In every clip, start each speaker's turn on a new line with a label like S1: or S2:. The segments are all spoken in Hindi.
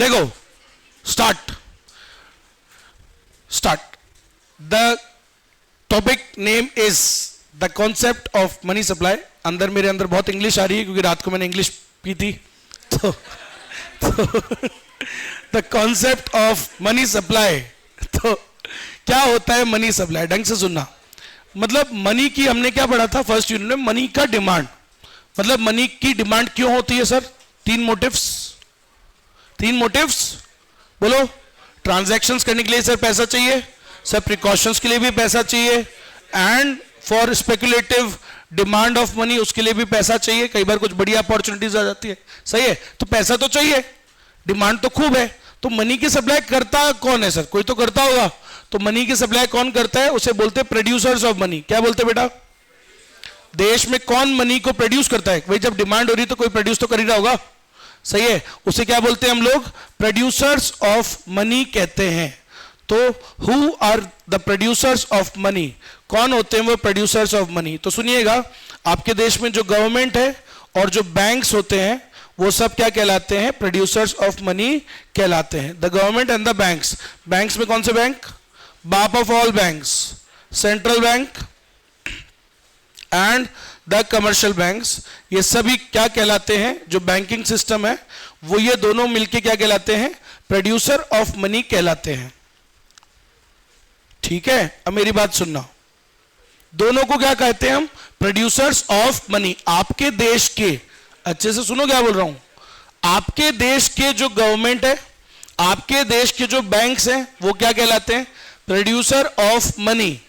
S1: देखो, start the topic name is the concept of money supply. मेरे अंदर बहुत इंग्लिश आ रही है क्योंकि रात को मैंने इंग्लिश पी थी। तो the concept of money supply. तो क्या होता है मनी सप्लाई, ढंग से सुनना। मतलब मनी की हमने क्या पढ़ा था फर्स्ट यूनिट में, मनी का डिमांड। मतलब मनी की डिमांड क्यों होती है सर? तीन मोटिव्स बोलो। ट्रांजैक्शंस करने के लिए सर पैसा चाहिए, सर प्रिकॉशंस के लिए भी पैसा चाहिए, and for speculative demand of money उसके लिए भी पैसा चाहिए। कई बार कुछ बड़ी अपॉर्चुनिटीज आ जाती है, सही है, तो पैसा तो चाहिए, डिमांड तो खूब है। तो मनी की सप्लाई करता कौन है सर? कोई तो करता होगा। तो मनी की सप्लाई कौन करता है? उसे बोलते हैं प्रोड्यूसर्स ऑफ मनी। क्या बोलते हैं बेटा? देश में कौन मनी को प्रोड्यूस करता है? भाई जब डिमांड हो रही तो कोई प्रोड्यूस तो कर ही रहा होगा, सही है। उसे क्या बोलते हैं हम लोग? प्रोड्यूसर्स ऑफ मनी कहते हैं। तो who are the producers of money? कौन होते हैं वो प्रोड्यूसर्स ऑफ मनी? तो सुनिएगा, आपके देश में जो गवर्नमेंट है और जो बैंक्स होते हैं वो सब क्या कहलाते हैं? प्रोड्यूसर्स ऑफ मनी कहलाते हैं। The government and the banks. Banks में कौन से बैंक? बाप of all banks, central bank and the commercial banks. ये सभी क्या कहलाते हैं? जो बैंकिंग सिस्टम है वो ये दोनों मिलके क्या कहलाते हैं? प्रोड्यूसर ऑफ मनी कहलाते हैं। ठीक है, अब मेरी बात सुनना। दोनों को क्या कहते हैं हम? Producers of money. आपके देश के, अच्छे से सुनो क्या बोल रहा हूं, आपके देश के जो गवर्नमेंट है, आपके देश के जो बैंक्स हैं वो क्या कहलाते हैं? Producer of money.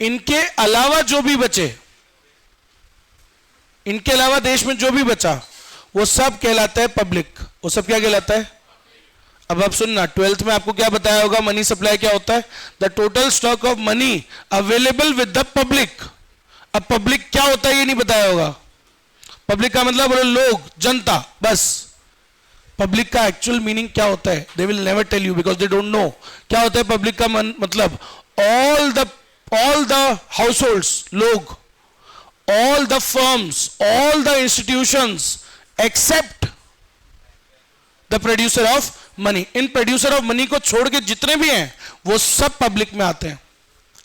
S1: इनके अलावा जो भी बचे, इनके अलावा देश में जो भी बचा वो सब कहलाता है पब्लिक। वो सब क्या कहलाता है? अब आप सुनना, 12th में आपको क्या बताया होगा मनी सप्लाई क्या होता है? The total stock of money available with the public. अब पब्लिक क्या होता है ये नहीं बताया होगा। पब्लिक का मतलब बोलो लोग, जनता, बस। पब्लिक का एक्चुअल मीनिंग क्या होता है? They will never tell you because they don't know. क्या होता है पब्लिक का मतलब? ऑल द हाउसहोल्ड्स, लोग, all the firms, all the institutions except the producer of money। In producer of money को छोड़ के जितने भी हैं वो सब पब्लिक में आते हैं।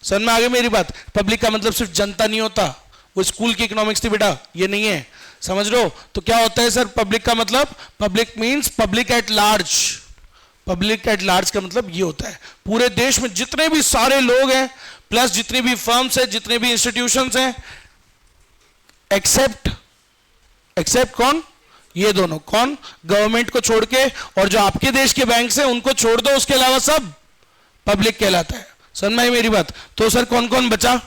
S1: समझ में आ गई मेरी बात? पब्लिक का मतलब सिर्फ जनता नहीं होता, वो स्कूल की इकोनॉमिक्स थी बेटा, ये नहीं है, समझ लो। तो क्या होता है सर पब्लिक का मतलब? Public means public at large. Public at large का मतलब ये होता है पूरे देश में जितने भी सारे लोग हैं प्लस जितनी भी फर्म्स हैं, जितने भी इंस्टीट्यूशंस हैं, एक्सेप्ट कौन? ये दोनों। कौन? गवर्नमेंट को छोड़ के, और जो आपके देश के बैंक्स हैं उनको छोड़ दो, उसके अलावा सब पब्लिक कहलाता है। समझ में आई मेरी बात? तो सर कौन कौन बचा?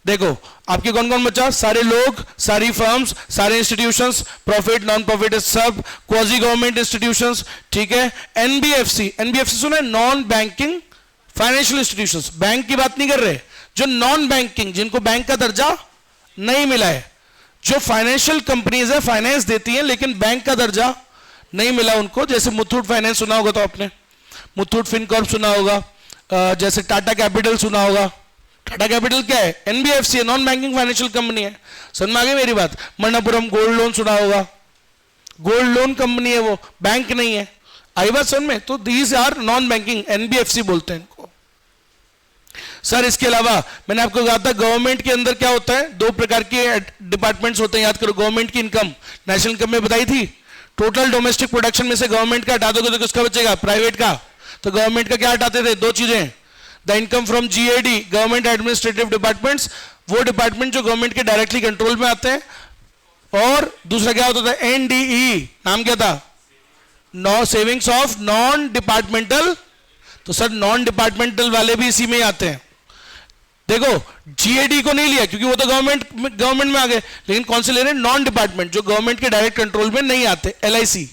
S1: देखो आपके कौन कौन बचा? सारे लोग, सारी फर्म्स, सारे इंस्टीट्यूशंस, प्रॉफिट, नॉन प्रॉफिट, सब क्वाजी गवर्नमेंट इंस्टीट्यूशंस। ठीक है, एनबीएफसी। एनबीएफसी सुना है? Non banking financial institutions. Bank की बात नहीं कर रहे, जो नॉन बैंकिंग, जिनको बैंक का दर्जा नहीं मिला है, जो फाइनेंशियल कंपनीज है, फाइनेंस देती हैं लेकिन बैंक का दर्जा नहीं मिला उनको। जैसे मुथूट फाइनेंस सुना होगा तो आपने, मुथूट फिनकॉर्प सुना होगा, जैसे टाटा कैपिटल सुना होगा। टाटा कैपिटल क्या है? एनबीएफसी है, नॉन बैंकिंग फाइनेंशियल कंपनी है। समझ में आ गई मेरी बात? मणप्पुरम गोल्ड लोन सुना होगा, गोल्ड लोन कंपनी है, वो बैंक नहीं है। आई बात समझ में? तो these are non banking, NBFC बोलते हैं इनको। सर इसके अलावा मैंने आपको कहा था गवर्नमेंट के अंदर क्या होता है? दो प्रकार के डिपार्टमेंट्स होते हैं, याद करो। गवर्नमेंट की इनकम, नेशनल इनकम में बताई थी, टोटल डोमेस्टिक प्रोडक्शन में से गवर्नमेंट का हटा दोगे तो किसका बचेगा? प्राइवेट का। तो गवर्नमेंट का क्या हटाते थे? दो चीजें, the income from GAD, government administrative departments, वो डिपार्टमेंट जो गवर्नमेंट के डायरेक्टली कंट्रोल में आते हैं, और दूसरा क्या होता था? एनडीई, नाम क्या था? No savings of non departmental. तो सर नॉन डिपार्टमेंटल वाले भी इसी में ही आते हैं। देखो जीएडी को नहीं लिया क्योंकि वो तो गवर्नमेंट में आ गए, लेकिन कौन से ले रहे हैं? नॉन डिपार्टमेंट, जो गवर्नमेंट के डायरेक्ट कंट्रोल में नहीं आते। एलआईसी,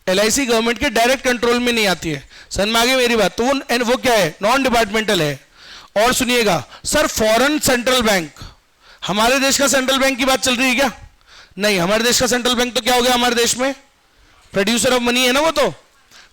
S1: एलआईसी गवर्नमेंट के डायरेक्ट कंट्रोल में नहीं आती है। समझ में आ गई मेरी बात? तो वो क्या है? नॉन डिपार्टमेंटल है। और सुनिएगा सर, फॉरेन सेंट्रल बैंक, हमारे देश का सेंट्रल बैंक की बात चल रही है क्या? नहीं, हमारे देश का सेंट्रल बैंक तो क्या हो गया हमारे देश में? प्रोड्यूसर ऑफ मनी है ना वो। तो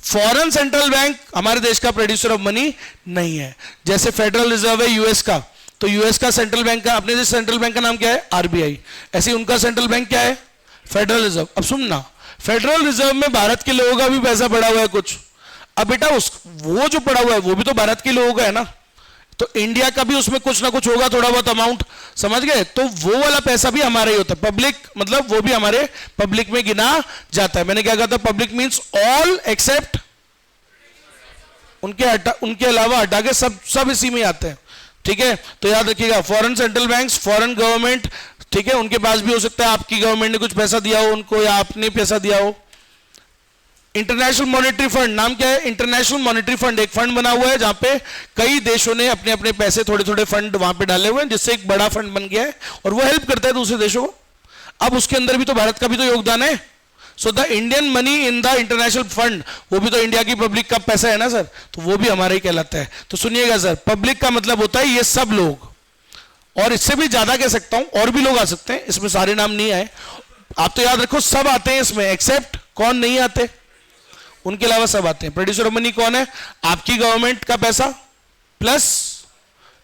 S1: फॉरेन सेंट्रल बैंक हमारे देश का प्रोड्यूसर ऑफ मनी नहीं है। जैसे फेडरल रिजर्व है यूएस का, तो यूएस का सेंट्रल बैंक का, अपने देश सेंट्रल बैंक का नाम क्या है? आरबीआई। ऐसे उनका सेंट्रल बैंक क्या है? Federal reserve. अब सुनना, फेडरल रिजर्व में भारत के लोगों का भी पैसा पड़ा हुआ है कुछ। अब बेटा उस वो जो पड़ा हुआ है वो भी तो भारत के लोगों का है ना, तो इंडिया का भी उसमें कुछ ना कुछ होगा, थोड़ा बहुत अमाउंट, समझ गए? तो वो वाला पैसा भी हमारा ही होता है, पब्लिक मतलब वो भी हमारे पब्लिक में गिना जाता है। मैंने क्या कहा था? पब्लिक मींस ऑल एक्सेप्ट, उनके अलावा हटा के सब इसी में आते हैं, ठीक है? तो याद रखिएगा, foreign central banks, foreign government, ठीक है, उनके पास भी हो सकता है आपकी गवर्नमेंट ने कुछ पैसा दिया हो उनको, या आपने पैसा दिया हो। इंटरनेशनल मॉनेटरी फंड, नाम क्या है? इंटरनेशनल मॉनेटरी फंड, एक फंड बना हुआ है जहां पे कई देशों ने अपने अपने पैसे थोड़े थोड़े फंड वहां पे डाले हुए हैं, जिससे एक बड़ा फंड बन गया है और वो हेल्प करता है दूसरे देशों को। अब उसके अंदर भी तो भारत का भी तो योगदान है। So the Indian money in the international fund, वो भी तो इंडिया की पब्लिक का पैसा है ना सर, तो वो भी हमारा ही कहलाता है। तो सुनिएगा सर, पब्लिक का मतलब होता है ये सब लोग, और इससे भी ज्यादा कह सकता हूं, और भी लोग आ सकते हैं, इसमें सारे नाम नहीं आए। आप तो याद रखो सब आते हैं इसमें, एक्सेप्ट कौन नहीं आते, उनके अलावा सब आते हैं। प्रोड्यूसर ऑफ मनी कौन है? आपकी गवर्नमेंट का पैसा प्लस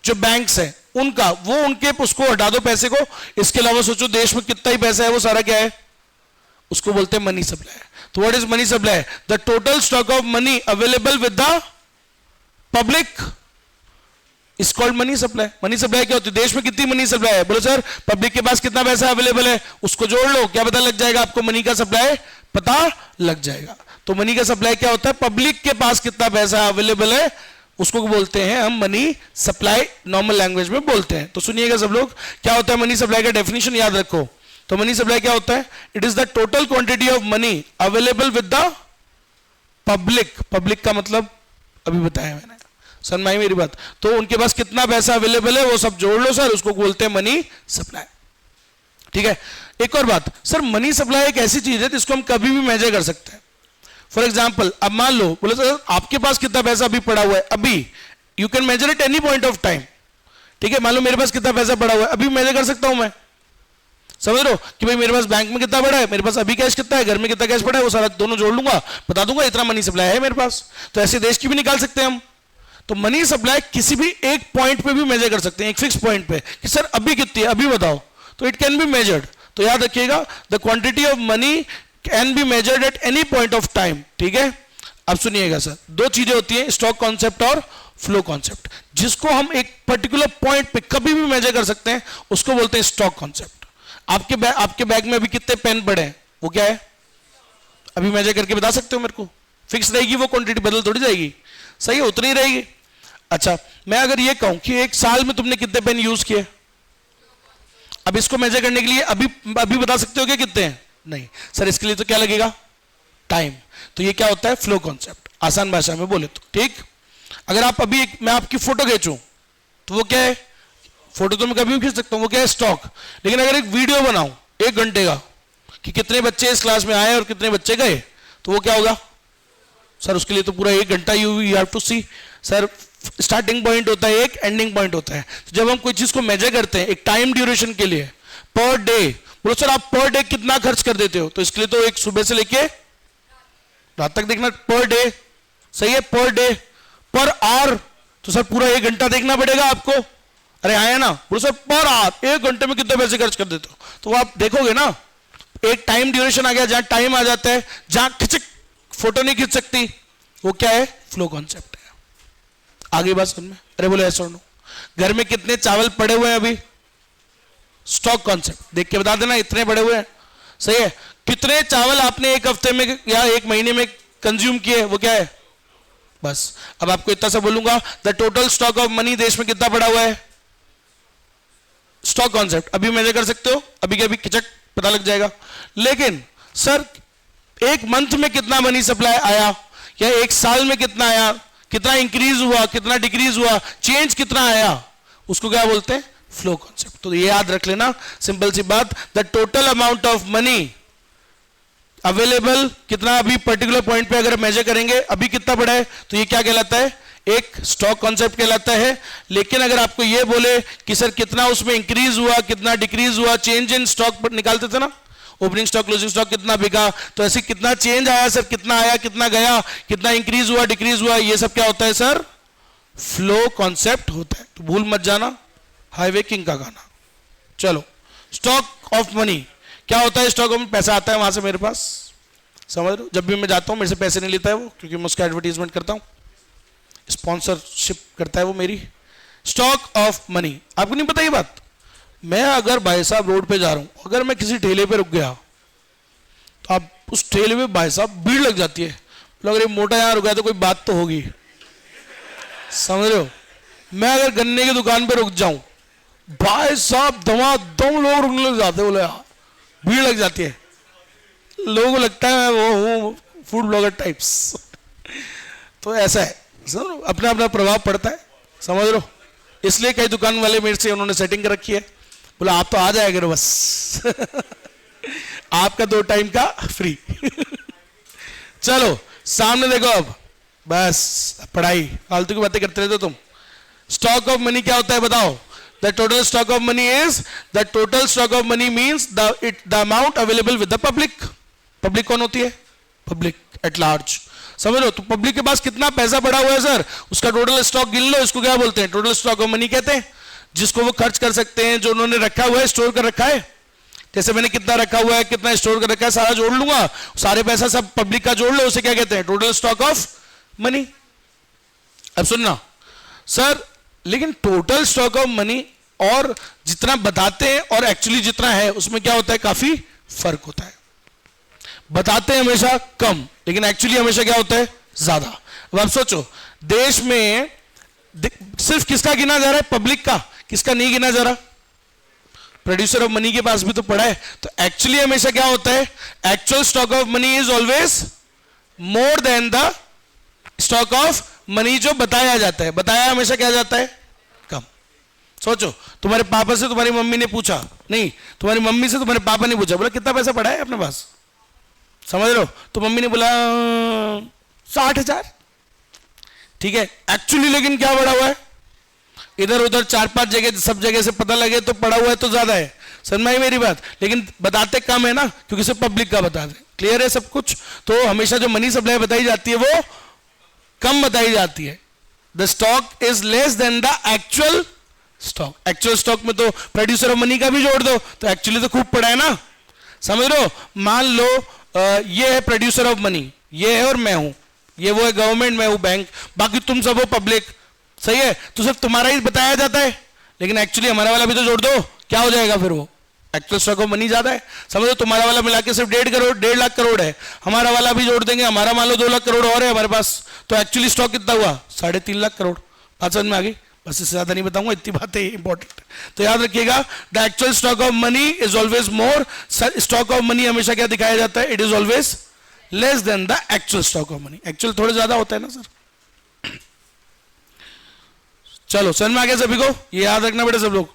S1: जो बैंक्स हैं उनका, वो उनके उसको हटा दो पैसे को, इसके अलावा सोचो देश में कितना ही पैसा है, वो सारा क्या है? उसको बोलते हैं मनी सप्लाई। तो what is money supply? The total stock of money available with the public is called money supply. Money supply क्या होती है? देश में कितनी मनी सप्लाई है? बोलो सर, पब्लिक के पास कितना पैसा अवेलेबल है, उसको जोड़ लो, क्या पता लग जाएगा आपको? मनी का सप्लाई पता लग जाएगा। तो मनी का सप्लाई क्या होता है? पब्लिक के पास कितना पैसा अवेलेबल है उसको बोलते हैं हम मनी सप्लाई, नॉर्मल लैंग्वेज में बोलते हैं। तो सुनिएगा सब लोग, क्या होता है मनी सप्लाई का डेफिनेशन याद रखो। तो मनी सप्लाई क्या होता है? It is the total quantity of money available with the public. Public का मतलब अभी बताया मैंने, समझ में मेरी बात? तो उनके पास कितना पैसा अवेलेबल है वो सब जोड़ लो सर, उसको बोलते हैं मनी सप्लाई, ठीक है? एक और बात सर, मनी सप्लाई एक ऐसी चीज है जिसको हम कभी भी मेजर कर सकते हैं। फॉर एग्जाम्पल, अब मान लो, बोले सर आपके पास कितना पैसा अभी पड़ा हुआ है, अभी you can measure it any point of time, ठीक है? मान लो मेरे पास कितना पैसा पड़ा हुआ है, अभी मेजर कर सकता हूं मैं, समझ रहे हो कि भाई मेरे पास बैंक में कितना पड़ा है, मेरे पास अभी कैश कितना है, घर में कितना कैश पड़ा है, वो सारा दोनों जोड़ लूंगा, बता दूंगा इतना मनी सप्लाई है मेरे पास। तो ऐसे देश की भी निकाल सकते हैं हम। तो मनी सप्लाई किसी भी एक पॉइंट पे भी मेजर कर सकते हैं, एक फिक्स पॉइंट पे, कि सर अभी कितनी है अभी बताओ, तो इट कैन बी मेजर्ड। तो याद रखिएगा, the quantity of money can be measured at any point of time, ठीक है? अब सुनिएगा सर, दो चीजें होती हैं, स्टॉक कॉन्सेप्ट और फ्लो कॉन्सेप्ट। जिसको हम एक पर्टिकुलर पॉइंट पे कभी भी मेजर कर सकते हैं उसको बोलते हैं स्टॉक कॉन्सेप्ट। आपके बैग में अभी कितने पेन पड़े हैं, वो क्या है? अभी मेजर करके बता सकते हो मेरे को? फिक्स रहेगी वो क्वांटिटी, बदल थोड़ी जाएगी, सही है, उतनी रहेगी। अच्छा, मैं अगर ये कहूं कि एक साल में तुमने कितने पेन यूज किए, अब इसको मेजर करने के लिए अभी बता सकते हो क्या कितने हैं? नहीं सर, इसके लिए तो क्या लगेगा? टाइम। तो ये क्या होता है? फ्लो कॉन्सेप्ट, आसान भाषा में बोले तो, ठीक? अगर आप अभी मैं आपकी फोटो खींचूं तो वो क्या है? फोटो तो मैं कभी भी खींच सकता हूं, वो क्या है? स्टॉक। लेकिन अगर एक वीडियो बनाऊं 1 घंटे का कि कितने बच्चे इस क्लास में आए और कितने बच्चे गए, तो वो क्या होगा सर? उसके लिए तो पूरा 1 घंटा you have to see sir, starting point होता है एक, एंडिंग पॉइंट होता है। तो जब हम कोई चीज को मेजर करते हैं एक टाइम ड्यूरेशन के लिए, पर डे, बोलो सर आप पर डे कितना खर्च कर देते हो, तो इसके लिए तो एक सुबह से लेके रात तक देखना, पर डे, सही है? पर डे, पर आवर, तो सर पूरा 1 घंटा देखना पड़ेगा आपको। अरे आया ना, बोलो सर पर आवर 1 घंटे में कितने पैसे खर्च कर देते हो, तो आप देखोगे ना एक टाइम ड्यूरेशन आ गया, जहां टाइम आ जाता है, जहां खिंच फोटो नहीं खींच सकती, वो क्या है? फ्लो कॉन्सेप्ट है। आगे बात समझ में? अरे बोले ऐसा नो, घर में कितने चावल पड़े हुए हैं अभी, स्टॉक कॉन्सेप्ट देख के बता देना, इतने पड़े हुए हैं, सही है? कितने चावल आपने एक हफ्ते में या एक महीने में कंज्यूम किए, वो क्या है? बस। अब आपको इतना सा बोलूंगा, the total stock of money देश में कितना पड़ा हुआ है, स्टॉक कॉन्सेप्ट अभी मेजर कर सकते हो, अभी के अभी खिचक पता लग जाएगा। लेकिन सर एक मंथ में कितना मनी सप्लाई आया, या एक साल में कितना आया, कितना इंक्रीज हुआ, कितना डिक्रीज हुआ, चेंज कितना आया, उसको क्या बोलते हैं? Flow concept. तो ये याद रख लेना, सिंपल सी बात, the total amount of money available, कितना अभी पर्टिकुलर पॉइंट पे अगर मेजर करेंगे अभी कितना पड़ा है, तो ये क्या कहलाता है? एक स्टॉक कॉन्सेप्ट कहलाता है। लेकिन अगर आपको ये बोले कि सर कितना उसमें इंक्रीज हुआ, कितना डिक्रीज हुआ, चेंज इन स्टॉक पर निकालते थे ना, ओपनिंग स्टॉक क्लोजिंग स्टॉक कितना बिका, तो ऐसे कितना चेंज आया सर, कितना आया कितना गया, कितना इंक्रीज हुआ डिक्रीज हुआ, ये सब क्या होता है सर? फ्लो कॉन्सेप्ट होता है। तो भूल मत जाना, हाईवे किंग का गाना। चलो, स्टॉक ऑफ मनी क्या होता है? स्टॉक ऑफ पैसा आता है वहां से मेरे पास, समझ रहे हो? जब भी मैं जाता हूँ मेरे से पैसे नहीं लेता है वो, क्योंकि मैं उसका एडवर्टीजमेंट करता हूँ, स्पॉन्सरशिप करता है वो मेरी। स्टॉक ऑफ मनी, आपको नहीं पता ये बात? मैं अगर भाई साहब रोड पे जा रहा हूँ, अगर मैं किसी ठेले पे रुक गया तो आप उस ठेले में भाई साहब भीड़ लग जाती है, अगर ये मोटा यहाँ रुका है तो कोई बात तो होगी, समझ रहे हो? मैं अगर गन्ने की दुकान पे रुक जाऊं, भाई साहब धमाधम लोग रुकने लग जाते हैं, बोले यार भीड़ लग जाती है, लोगों को लगता है मैं वो हूँ फूड ब्लॉगर टाइप्स। तो ऐसा है, अपना अपना प्रभाव पड़ता है, समझ लो। इसलिए कई दुकान वाले मेरे से उन्होंने सेटिंग कर रखी है, बोला आप तो आ जाएगा ना बस आपका 2 टाइम का फ्री चलो सामने देखो अब, बस पढ़ाई फालतू की बातें करते रहते हो तुम। स्टॉक ऑफ मनी क्या होता है बताओ? The total stock of money is, the total stock of money means the amount available with the public. Public कौन होती है? पब्लिक एट लार्ज, समझ लो। तो पब्लिक के पास कितना पैसा पड़ा हुआ है सर, उसका टोटल स्टॉक गिन लो, इसको क्या बोलते हैं? टोटल स्टॉक ऑफ मनी कहते हैं। जिसको वो खर्च कर सकते हैं, जो उन्होंने रखा हुआ है, स्टोर कर रखा है। जैसे मैंने कितना रखा हुआ है, कितना स्टोर कर रखा है, सारा जोड़ लूंगा, सारे पैसा सब पब्लिक का जोड़ लो, उसे क्या कहते हैं? Total stock of money. अब सुनना सर, लेकिन टोटल स्टॉक ऑफ मनी और जितना बताते हैं और एक्चुअली जितना है उसमें क्या होता है? काफी फर्क होता है। बताते हैं हमेशा कम, लेकिन एक्चुअली हमेशा क्या होता है? ज्यादा। अब आप सोचो, देश में सिर्फ किसका गिना जा रहा है? पब्लिक का। किसका नहीं गिना जा रहा? प्रोड्यूसर ऑफ मनी के पास भी तो पड़ा है। तो एक्चुअली हमेशा क्या होता है? Actual stock of money is always more than the stock of money जो बताया जाता है। बताया हमेशा क्या जाता है? कम। सोचो, तुम्हारे पापा से तुम्हारी मम्मी ने पूछा, नहीं तुम्हारी मम्मी से तुम्हारे पापा ने पूछा, बोला कितना पैसा पड़ा है अपने पास, समझ लो? तो मम्मी ने बोला 60,000। ठीक है, एक्चुअली लेकिन क्या पड़ा हुआ है? इधर उधर 4-5 जगह, सब जगह से पता लगे तो पड़ा हुआ है तो ज्यादा है। समझ में मेरी बात? लेकिन बताते कम है ना, क्योंकि सिर्फ पब्लिक का बता दे। क्लियर है सब कुछ? तो हमेशा जो मनी सप्लाई बताई जाती है वो कम बताई जाती है। The stock is less than the actual stock. Actual stock में तो प्रोड्यूसर ऑफ मनी का भी जोड़ दो तो एक्चुअली तो खूब पड़ा है ना, समझ लो। मान लो ये है प्रोड्यूसर ऑफ मनी, ये है और मैं हूं, ये वो है गवर्नमेंट, मैं हूं बैंक, बाकी तुम सब हो पब्लिक, सही है? तो सिर्फ तुम्हारा ही बताया जाता है, लेकिन एक्चुअली हमारा वाला भी तो जोड़ दो, क्या हो जाएगा फिर? वो एक्चुअल स्टॉक ऑफ मनी ज्यादा है। समझो, तुम्हारा वाला मिला के सिर्फ 1.5 लाख करोड़ है, हमारा वाला भी जोड़ देंगे, हमारा मान लो 2 लाख करोड़ और है हमारे पास, तो एक्चुअली स्टॉक कितना हुआ? 3.5 लाख करोड़। बात समझ में आ गई? बस इससे ज्यादा नहीं बताऊंगा, इतनी बातें इंपॉर्टेंट। तो याद रखिएगा, the actual stock of money is always more. Stock of money हमेशा क्या दिखाया जाता है? It is always less than the actual stock of money. Actual थोड़ा ज्यादा होता है ना सर। चलो समझ में आ गया सभी को? ये याद रखना बेटा सब लोग।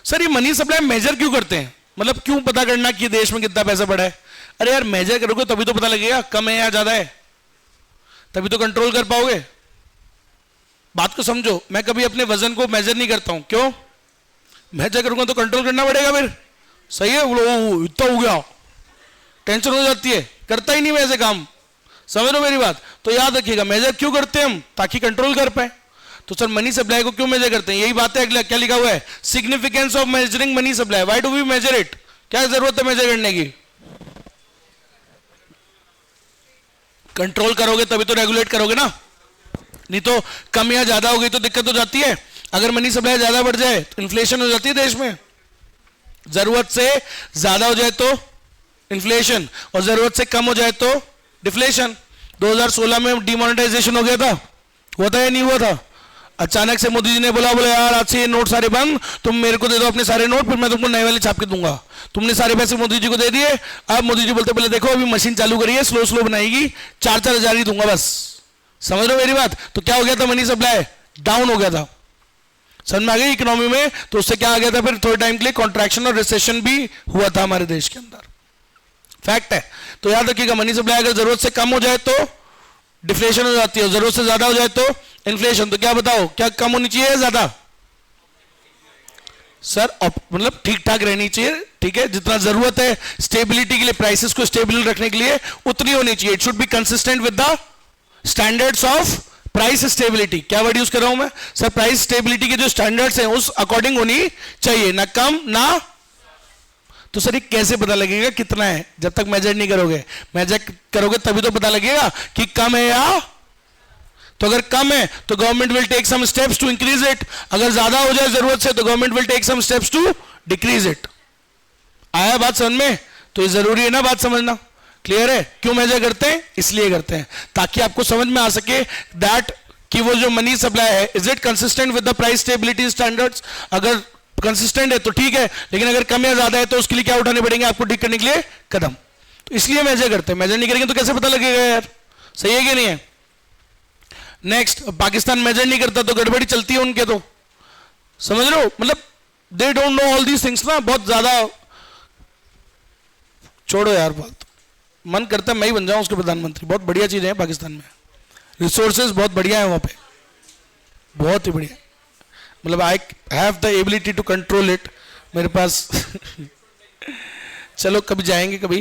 S1: सर ये मनी सप्लाई मेजर क्यों करते हैं? मतलब क्यों पता करना कि देश में कितना पैसा पड़ा है? अरे यार मेजर करोगे तभी तो पता लगेगा कम है या ज्यादा है, तभी तो कंट्रोल कर पाओगे। बात को समझो, मैं कभी अपने वजन को मेजर नहीं करता हूं। क्यों? मेजर करूंगा तो कंट्रोल करना पड़ेगा फिर, सही है? वो इतना हो गया, टेंशन हो जाती है, करता ही नहीं मैं ऐसे काम। समझ लो मेरी बात? तो याद रखिएगा, मेजर क्यों करते हैं हम? ताकि कंट्रोल कर पाए। तो सर मनी सप्लाई को क्यों मेजर करते हैं? यही बात है। अगला क्या लिखा हुआ है? Significance of measuring money supply. Why do we measure it? क्या जरूरत है मेजर करने की? कंट्रोल करोगे तभी तो रेगुलेट करोगे ना, नहीं तो कम या ज्यादा हो गई तो दिक्कत हो जाती है। अगर मनी सप्लाई ज्यादा बढ़ जाए तो इन्फ्लेशन हो जाती है देश में, जरूरत से ज्यादा हो जाए तो इन्फ्लेशन, और जरूरत से कम हो जाए तो डिफ्लेशन। 2016 में डिमोनेटाइजेशन हो गया था, हुआ था या नहीं हुआ था? अचानक से मोदी जी ने बोला यार आज से ये नोट सारे बंद, तुम मेरे को दे दो अपने सारे नोट, फिर मैं तुमको नए वाले छाप के दूंगा। तुमने सारे पैसे मोदी जी को दे दिए। अब मोदी जी बोलते पहले देखो अभी मशीन चालू करिए, स्लो स्लो बनाएगी, 4-4 हजार ही दूंगा बस। समझ लो मेरी बात? तो क्या हो गया था? मनी सप्लाई डाउन हो गया था। समझ में आ गई इकोनॉमी में? तो उससे क्या आ गया था फिर? थोड़े टाइम के लिए कॉन्ट्रैक्शन और रिसेशन भी हुआ था हमारे देश के अंदर। फैक्ट है। तो याद रखिएगा, मनी सप्लाई अगर जरूरत से कम हो जाए तो डिफ्लेशन हो जाती है, जरूरत से ज्यादा हो जाए तो इन्फ्लेशन। तो क्या बताओ, क्या कम होनी चाहिए या ज्यादा? सर मतलब ठीक ठाक रहनी चाहिए, ठीक है? जितना जरूरत है स्टेबिलिटी के लिए, प्राइसेस को स्टेबल रखने के लिए उतनी होनी चाहिए। It should be consistent with the standards of price stability. क्या वर्ड यूज कर रहा हूं मैं सर? प्राइस स्टेबिलिटी के जो स्टैंडर्ड्स हैं उस अकॉर्डिंग होनी चाहिए, ना कम ना। तो तो सर ये कैसे पता लगेगा कितना है? जब तक मेजर नहीं करोगे, मेजर करोगे तभी तो पता लगेगा कि कम है या, तो अगर कम है तो government will take some steps to increase it, अगर ज्यादा हो जाए जरूरत से तो government will take some steps to decrease it. आया बात समझ में? तो ये जरूरी है ना बात समझना, क्लियर है? क्यों मेजर करते हैं? इसलिए करते हैं ताकि आपको समझ में आ सके दैट कि वो जो मनी सप्लाई है is it consistent with the price stability standards. अगर कंसिस्टेंट है तो ठीक है, लेकिन अगर कम या ज्यादा है तो उसके लिए क्या उठाने पड़ेंगे आपको ठीक करने के लिए कदम। तो इसलिए मेजर करते हैं, मेजर नहीं करेंगे तो कैसे पता लगेगा यार? सही है कि नहीं है? नेक्स्ट, पाकिस्तान मेजर नहीं करता तो गड़बड़ी चलती है उनके, तो समझ रहे हो? मतलब दे don't know all these things ना, बहुत ज्यादा। छोड़ो यार बात, मन करता है मैं ही बन जाऊं उसके प्रधानमंत्री। बहुत बढ़िया चीजें हैं पाकिस्तान में, रिसोर्सेज बहुत बढ़िया है वहां पे, बहुत ही बढ़िया। मतलब I have the ability to control it, मेरे पास चलो कभी जाएंगे कभी।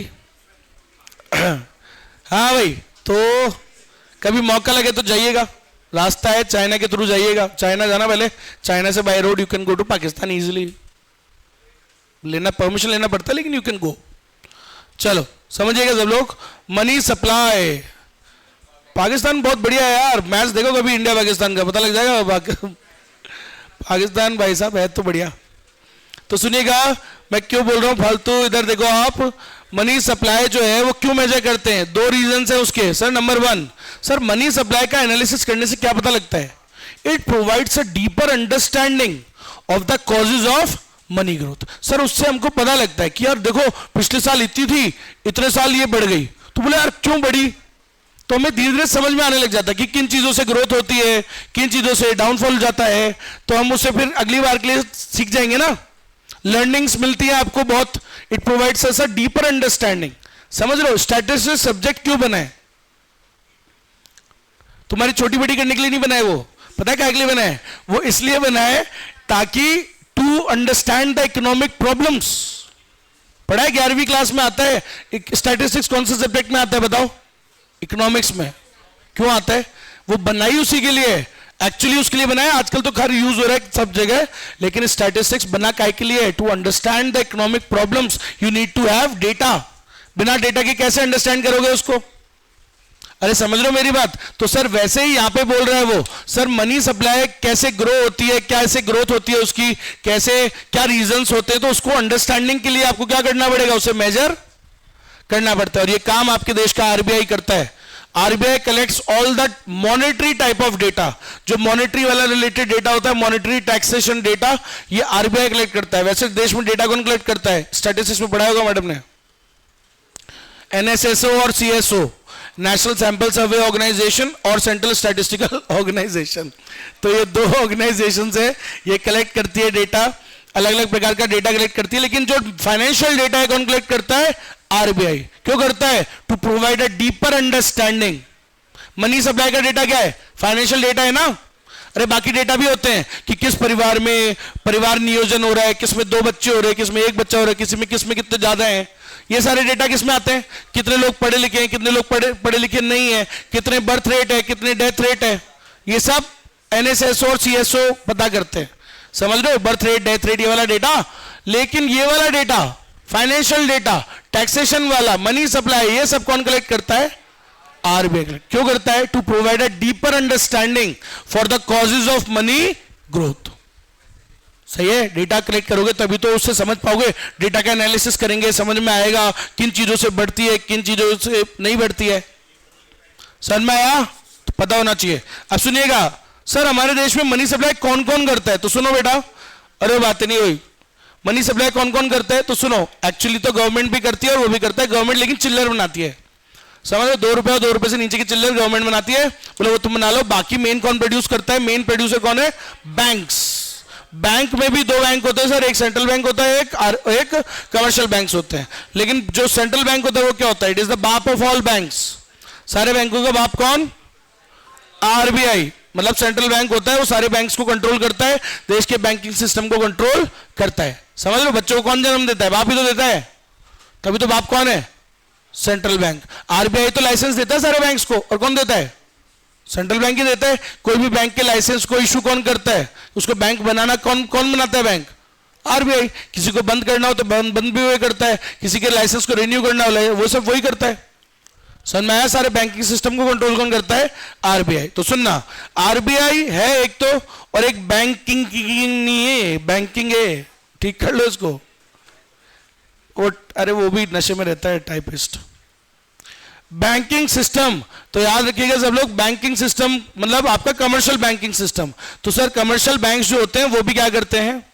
S1: हाँ भाई, तो कभी मौका लगे तो जाइएगा, रास्ता है चाइना के थ्रू जाइएगा। चाइना जाना पहले, चाइना से by road you can go to Pakistan easily, लेना परमिशन लेना पड़ता है लेकिन यू कैन गो। चलो समझिएगा सब लोग। मनी सप्लाई पाकिस्तान बहुत बढ़िया है यार, मैच देखो कभी इंडिया पाकिस्तान का, पता लग जाएगा। पाकिस्तान भाई साहब है तो बढ़िया। तो सुनिएगा मैं क्यों बोल रहा हूं फालतू, इधर देखो आप। मनी सप्लाई जो है वो क्यों मेजर करते हैं? दो रीजन है उसके sir. Number one, sir money supply का एनालिसिस करने से क्या पता लगता है? It provides a deeper understanding of the causes of money growth. Sir उससे हमको पता लगता है कि यार देखो पिछले साल इतनी थी, इतने साल ये बढ़ गई, तो बोले यार क्यों बढ़ी? तो हमें धीरे धीरे समझ में आने लग जाता है कि किन चीजों से ग्रोथ होती है, किन चीजों से डाउनफॉल जाता है, तो हम उससे फिर अगली बार के लिए सीख जाएंगे ना। लर्निंग्स मिलती है आपको बहुत। It provides us a deeper understanding. समझ लो स्टैटिस्टिक्स सब्जेक्ट क्यों बना है? तुम्हारी छोटी बड़ी करने के लिए नहीं बना है वो, पता है क्या के लिए बना है? वो इसलिए बना है ताकि to understand the economic problems. पढ़ा है 11वीं क्लास में आता है स्टैटिस्टिक्स, कौन से सब्जेक्ट में आता है बताओ? इकोनॉमिक्स में। क्यों आता है? वो बनाई उसी के लिए, एक्चुअली उसके लिए बनाया। आजकल तो खैर यूज हो रहा है सब जगह, लेकिन स्टैटिस्टिक्स बना काय के लिए? To understand the economic problems you need to have data. बिना डेटा के कैसे अंडरस्टैंड करोगे उसको? अरे समझ लो मेरी बात। तो सर वैसे ही यहां पे बोल रहा है वो, सर मनी सप्लाई कैसे ग्रो होती है, कैसे ग्रोथ होती है उसकी, कैसे क्या रीजंस होते हैं, तो उसको अंडरस्टैंडिंग के लिए आपको क्या करना पड़ेगा? उसे मेजर करना पड़ता है। और ये काम आपके देश का आरबीआई करता है। RBI collects all the monetary type of data, जो मॉनेटरी वाला रिलेटेड डेटा होता है, मॉनेटरी टैक्सेशन डेटा, ये आरबीआई कलेक्ट करता है। वैसे देश में डेटा कौन कलेक्ट करता है? स्टैटिस्टिक्स में पढ़ा होगा मैडम ने, एनएसएसओ और CSO, national sample survey organisation और सेंट्रल स्टैटिस्टिकल ऑर्गेनाइजेशन। तो ये दो ऑर्गेनाइजेशन है, ये कलेक्ट करती है डेटा, अलग अलग प्रकार का डेटा कलेक्ट करती है। लेकिन जो फाइनेंशियल डेटा है कौन कलेक्ट करता है? आरबीआई। क्यों करता है? To provide a deeper understanding. Money supply का डेटा क्या है? फाइनेंशियल डेटा है ना। अरे बाकी डेटा भी होते हैं कि किस परिवार में परिवार नियोजन हो रहा है, किस में 2 बच्चे हो रहे हैं, किस में 1 बच्चा हो रहा है, किस में कितने ज्यादा हैं। ये सारे डेटा किस में आते हैं? कितने लोग पढ़े लिखे हैं, कितने लोग पढ़े लिखे नहीं है, कितने बर्थ रेट है, कितने डेथ रेट है, ये सब एनएसएसओ और सीएसओ पता करते हैं। समझ रहे हो? बर्थ रेट, डेथ रेट, ये वाला डेटा। लेकिन ये वाला डेटा, फाइनेंशियल डेटा, टैक्सेशन वाला, मनी सप्लाई, ये सब कौन कलेक्ट करता है? आरबीआई। क्यों करता है? To provide a deeper understanding for the causes of money growth. सही है? डेटा कलेक्ट करोगे तभी तो उससे समझ पाओगे। डेटा का एनालिसिस करेंगे, समझ में आएगा किन चीजों से बढ़ती है, किन चीजों से नहीं बढ़ती है। समझ में आया? तो पता होना चाहिए। अब सुनिएगा, सर हमारे देश में मनी सप्लाई कौन कौन करता है? तो सुनो बेटा, अरे बात नहीं हुई। मनी सप्लाई कौन कौन करता है? तो सुनो, एक्चुअली तो गवर्नमेंट भी करती है और वो भी करता है गवर्नमेंट, लेकिन चिल्लर बनाती है। समझ लो, 2 रुपए और 2 रुपए से नीचे की चिल्लर गवर्नमेंट बनाती है, बोले वो तुम बना लो। बाकी मेन कौन प्रोड्यूस करता है? मेन प्रोड्यूसर कौन है? बैंक्स। बैंक में भी 2 बैंक होते हैं सर, एक सेंट्रल बैंक होता है, एक कमर्शियल बैंक्स होते हैं। लेकिन जो सेंट्रल बैंक होता है वो क्या होता है? इट इज द बाप ऑफ ऑल बैंक्स। सारे बैंकों का बाप कौन? आरबीआई। मतलब सेंट्रल बैंक होता है, वो सारे बैंक्स को कंट्रोल करता है, देश के बैंकिंग सिस्टम को कंट्रोल करता है। समझ लो, बच्चों को कौन जन्म देता है? बाप ही तो देता है। तभी तो बाप कौन है? Central bank. आरबीआई तो लाइसेंस देता है सारे बैंक्स को, और कौन देता है? सेंट्रल बैंक ही देता है। कोई भी बैंक के लाइसेंस को इशू कौन करता है? उसको बैंक बनाना कौन बनाता है? Bank RBI. किसी को बंद करना हो तो बंद भी वही करता है, किसी के लाइसेंस को रिन्यू करना हो वो सब वही करता है। समझ में आया? सारे बैंकिंग सिस्टम को कंट्रोल कौन करता है? आरबीआई। तो सुनना, आरबीआई है एक तो, और एक बैंकिंग नहीं है, बैंकिंग है, ठीक कर लो इसको। वो अरे वो भी नशे में रहता है, टाइपिस्ट। बैंकिंग सिस्टम, तो याद रखिएगा सब लोग, बैंकिंग सिस्टम मतलब आपका कमर्शियल बैंकिंग सिस्टम। तो सर कमर्शियल बैंक्स जो होते हैं वो भी क्या करते हैं?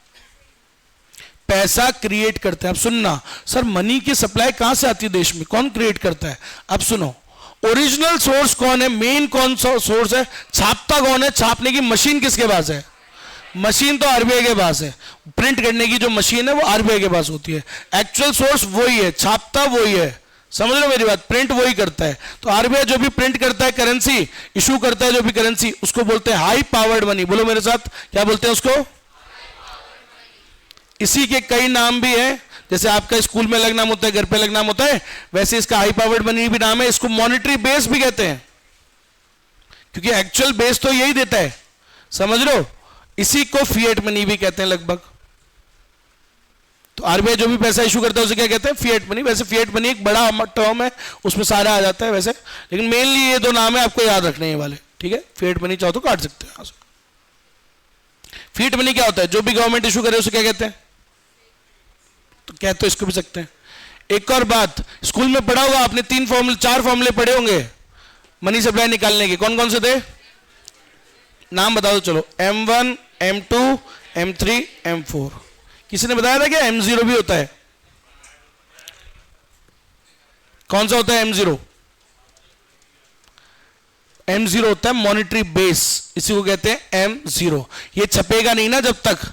S1: पैसा क्रिएट करते हैं। अब सुनना सर, मनी की सप्लाई कहां से आती है देश में, कौन क्रिएट करता है? अब सुनो, ओरिजिनल सोर्स कौन है, मेन कौन सा सोर्स है, छापता कौन है, छापने की मशीन किसके पास है? मशीन तो आरबीआई के पास है। प्रिंट करने की जो मशीन है वो आरबीआई के पास होती है। एक्चुअल सोर्स वही है, छापता वही है। समझ लो मेरी बात, प्रिंट वही करता है। तो आरबीआई जो भी प्रिंट करता है करेंसी, इशू करता है जो भी करेंसी, उसको बोलते हैं हाई पावर्ड मनी। बोलो मेरे साथ, क्या बोलते हैं उसको? इसी के कई नाम भी हैं, जैसे आपका स्कूल में अलग नाम होता है, घर पे अलग नाम होता है, वैसे इसका हाई पावर्ड मनी भी नाम है। इसको मॉनेटरी बेस भी कहते हैं, क्योंकि एक्चुअल बेस तो यही देता है। समझ लो, इसी को फिएट मनी भी कहते हैं लगभग। तो आरबीआई जो भी पैसा इशू करता है उसे क्या कहते हैं? Fiat money. वैसे फिएट मनी एक बड़ा टर्म है, उसमें सारा आ जाता है वैसे, लेकिन मेनली ये दो नाम है, आपको याद रखने ये वाले, ठीक है? फिएट मनी चाहो तो काट सकते हैं। फिएट मनी क्या होता है? जो भी गवर्नमेंट इशू करे उसे क्या कहते हैं? तो कह तो इसको भी सकते हैं। एक और बात, स्कूल में पढ़ा होगा आपने, 4 फॉर्मूले पढ़े होंगे मनी सप्लाई निकालने के। कौन कौन से थे? नाम बता दो चलो। M1, M2, M3, M4। किसी ने बताया था क्या M0 भी होता है? कौन सा होता है M0? M0 होता है मॉनेटरी बेस, इसी को कहते हैं M0। ये छपेगा नहीं ना जब तक,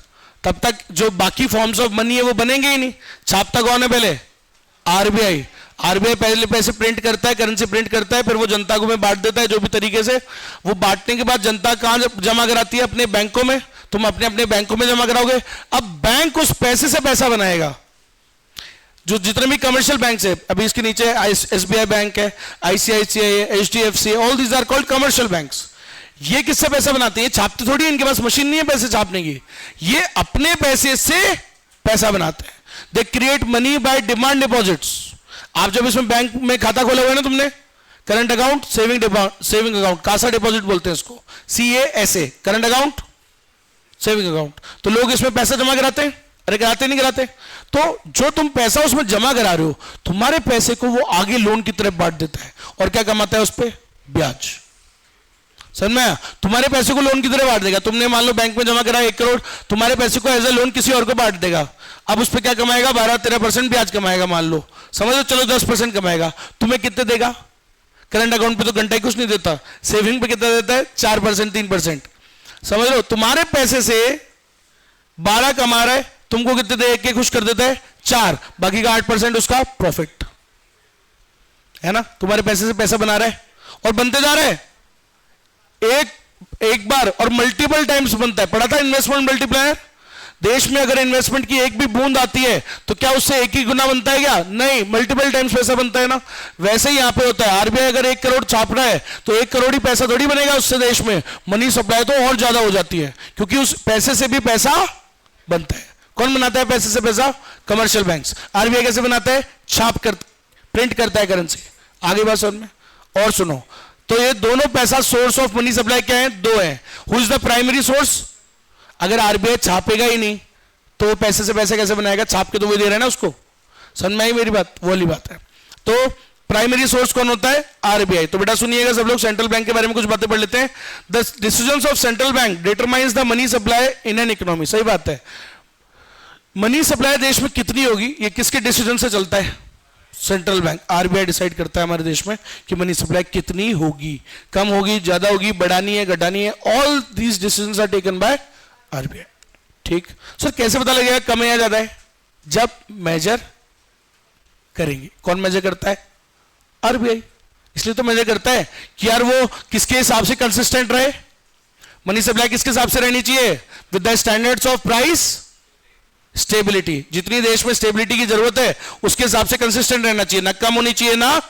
S1: तब तक जो बाकी फॉर्म्स ऑफ मनी है वो बनेंगे ही नहीं। छापता कौन है पहले? आरबीआई। आरबीआई पहले पैसे प्रिंट करता है, करेंसी प्रिंट करता है, फिर वो जनता को में बांट देता है जो भी तरीके से। वो बांटने के बाद जनता कहां जमा कराती है? अपने बैंकों में। तुम अपने अपने बैंकों में जमा कराओगे। अब बैंक उस पैसे से पैसा बनाएगा। जो जितने भी कमर्शियल बैंक है, अभी इसके नीचे एसबीआई बैंक है, आईसीआईसीआई है, HDFC, all these are called commercial banks. ये किससे पैसा बनाते हैं? ये छापते थोड़ी, इनके पास मशीन नहीं है पैसे छापने की। ये अपने पैसे से पैसा बनाते हैं। They create money by demand deposits. आप जब इसमें बैंक में खाता खोला हुआ है ना तुमने, current account, saving account, Kasa deposit बोलते हैं इसको, CASA, current account, saving account. तो लोग इसमें पैसा जमा कराते हैं। अरे कराते नहीं कराते? तो जो तुम पैसा उसमें जमा करा रहे हो, तुम्हारे पैसे को वो आगे लोन की तरफ बांट देता है, और क्या कमाता है उस पर? ब्याज। समझ में आया? तुम्हारे पैसे को लोन की तरह बांट देगा। तुमने मान लो बैंक में जमा करा 1 करोड़, तुम्हारे पैसे को एज ए लोन किसी और को बांट देगा। अब उस पर क्या कमाएगा? 12-13% ब्याज कमाएगा मान लो। समझ लो, चलो 10% कमाएगा। तुम्हें कितने देगा? करंट अकाउंट पे तो घंटा ही कुछ नहीं देता। सेविंग पे कितना देता है? 4%, 3%। समझ लो, तुम्हारे पैसे से 12 कमा रहा है, तुमको कितने दे के खुश कर देता है? 4। बाकी का 8% उसका प्रॉफिट है ना। तुम्हारे पैसे से पैसा बना रहा है और बनते जा रहा है। एक बार और मल्टीपल टाइम्स बनता है। पढ़ा था इन्वेस्टमेंट मल्टीप्लायर? देश में अगर इन्वेस्टमेंट की एक भी बूंद आती है तो क्या उससे एक ही गुना बनता है क्या? नहीं, मल्टीपल टाइम्स पैसा बनता है ना। वैसे ही यहां पे होता है। आरबीआई अगर 1 करोड़ छाप रहा है तो 1 करोड़ ही पैसा थोड़ी बनेगा उससे। देश में मनी सप्लाई तो और ज्यादा हो जाती है, क्योंकि उस पैसे से भी पैसा बनता है। कौन बनाता है पैसे से पैसा? Commercial banks. आरबीआई कैसे बनाता है? छाप कर, प्रिंट करता है करेंसी। आगे बात समझ में? और सुनो, तो ये दोनों पैसा सोर्स ऑफ मनी सप्लाई क्या है? 2 है। Who is the primary source? अगर आरबीआई छापेगा ही नहीं तो पैसे से पैसे कैसे बनाएगा? छाप के तो वो दे रहा है ना उसको। समझ में आई मेरी बात? वो वाली बात है। तो प्राइमरी सोर्स कौन होता है? आरबीआई। तो बेटा सुनिएगा सब लोग, सेंट्रल बैंक के बारे में कुछ बातें पढ़ लेते हैं। The decisions of central bank determines the money supply in an economy. सही बात है। मनी सप्लाई देश में कितनी होगी ये किसके डिसीजन से चलता है? सेंट्रल बैंक, आरबीआई डिसाइड करता है हमारे देश में कि मनी सप्लाई कितनी होगी, कम होगी, ज्यादा होगी, बढ़ानी है, घटानी है। All these decisions are taken by RBI. ठीक सर, कैसे पता लगेगा कम है या ज्यादा है? जब मेजर करेंगे। कौन मेजर करता है? आरबीआई। इसलिए तो मेजर करता है कि यार वो किसके हिसाब से कंसिस्टेंट रहे, मनी सप्लाई किसके हिसाब से रहनी चाहिए? With the standards of price stability. जितनी देश में स्टेबिलिटी की जरूरत है उसके हिसाब से कंसिस्टेंट रहना चाहिए, ना कम होनी चाहिए ना।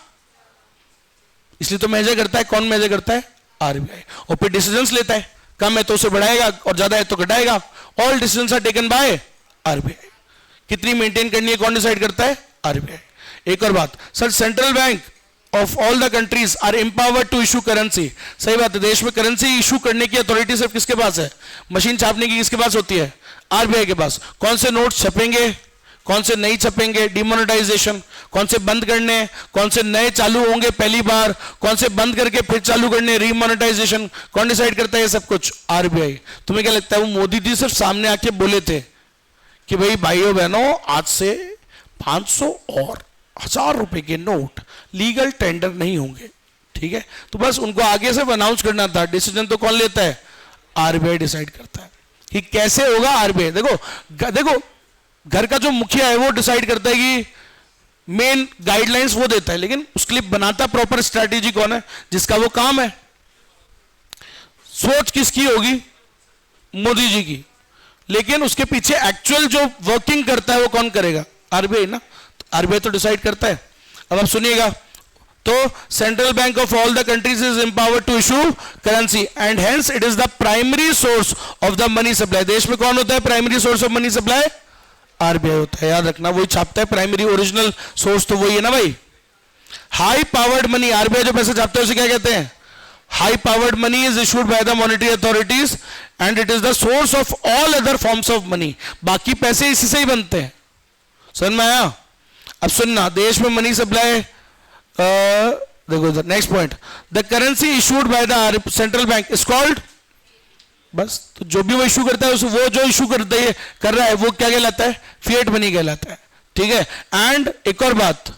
S1: इसलिए तो मेजर करता है। कौन मेजर करता है? आरबीआई। और फिर डिसीजंस लेता है, कम है तो उसे बढ़ाएगा और ज्यादा है तो घटाएगा। All decisions are taken by RBI. कितनी मेंटेन करनी है कौन डिसाइड करता है? आरबीआई। एक और बात sir, central bank of all the countries are empowered to issue currency. सही बात है, देश में करेंसी इशू करने की अथॉरिटी सिर्फ किसके पास है? मशीन छापने की किसके पास होती है? आरबीआई के पास। कौन से नोट छपेंगे, कौन से नहीं छपेंगे, डिमोनेटाइजेशन, कौन से बंद करने, कौन से नए चालू होंगे पहली बार, कौन से बंद करके फिर चालू करने, रीमोनेटाइजेशन, कौन डिसाइड करता है ये सब कुछ? आरबीआई। तुम्हें क्या लगता है वो मोदी जी सिर्फ सामने आके बोले थे कि भाई भाइयों बहनों आज से 500 और 1000 रुपए के नोट लीगल टेंडर नहीं होंगे, ठीक है? तो बस उनको आगे से अनाउंस करना था। डिसीजन तो कौन लेता है? आरबीआई डिसाइड करता है कि कैसे होगा। आरबीआई देखो घर का जो मुखिया है वो डिसाइड करता है कि मेन गाइडलाइंस वो देता है, लेकिन उसके लिए बनाता प्रॉपर स्ट्रैटेजी कौन है? जिसका वो काम है। सोच किसकी होगी? मोदी जी की। लेकिन उसके पीछे एक्चुअल जो वर्किंग करता है वो कौन करेगा? आरबीआई ना। तो आरबीआई तो डिसाइड करता है। अब आप सुनिएगा, तो central bank of all the countries is empowered to issue currency and hence it is the primary source of the money supply. देश में कौन होता है primary source of money supply? RBI होता है। याद रखना, वही छापता है, प्राइमरी ओरिजिनल सोर्स तो वही है ना भाई। हाई पावर्ड मनी, आरबीआई जो पैसे छापता है उसे क्या कहते हैं? High powered money is issued by the monetary authorities and it is the source of all other forms of money. बाकी पैसे इसी से ही बनते हैं। समझ में आया? अब सुनना, देश में मनी सप्लाई, देखो next point, the currency issued by the central bank is called, बस तो जो भी वो इशू करता है वो जो इशू कर रहा है वो क्या कहलाता है? फिएट मनी कहलाता है, ठीक है? एंड एक और बात,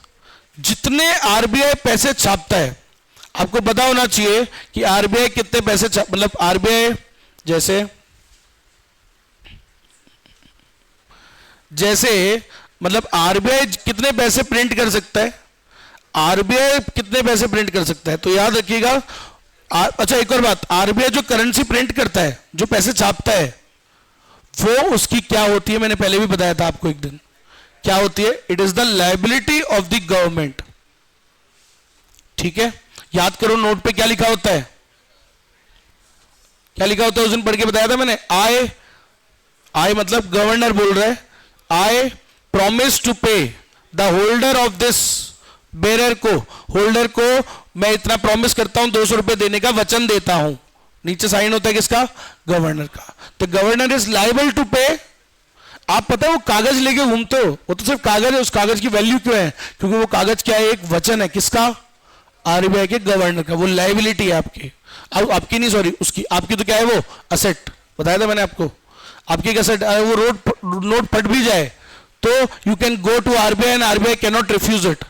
S1: जितने आरबीआई पैसे छापता है आपको पता होना चाहिए कि आरबीआई कितने पैसे मतलब आरबीआई जैसे मतलब आरबीआई कितने पैसे प्रिंट कर सकता है? आरबीआई कितने पैसे प्रिंट कर सकता है? तो याद रखिएगा। अच्छा एक और बात, आरबीआई जो करेंसी प्रिंट करता है, जो पैसे छापता है, वो उसकी क्या होती है? मैंने पहले भी बताया था आपको एक दिन, क्या होती है? It is the liability of the government, ठीक है? याद करो नोट पे क्या लिखा होता है? क्या लिखा होता है? उस दिन पढ़ के बताया था मैंने। आई मतलब गवर्नर बोल रहा है, आई प्रॉमिस टू पे the holder of this bearer को, होल्डर को मैं इतना प्रॉमिस करता हूं, 200 रुपए देने का वचन देता हूं। नीचे साइन होता है किसका? गवर्नर का। तो गवर्नर इज लायबल टू पे। आप पता है वो कागज लेके घूमते हो, वो तो सिर्फ कागज है, उस कागज की वैल्यू क्यों है? क्योंकि वो कागज क्या है? एक वचन है। किसका? आरबीआई के गवर्नर का। वो लायबिलिटी है आपकी, आपकी नहीं, सॉरी उसकी। आपकी तो क्या है? वो असेट, बताया था मैंने आपको। आपकी एक असेट, वो नोट फट भी जाए तो you can go to RBI and RBI can not refuse it.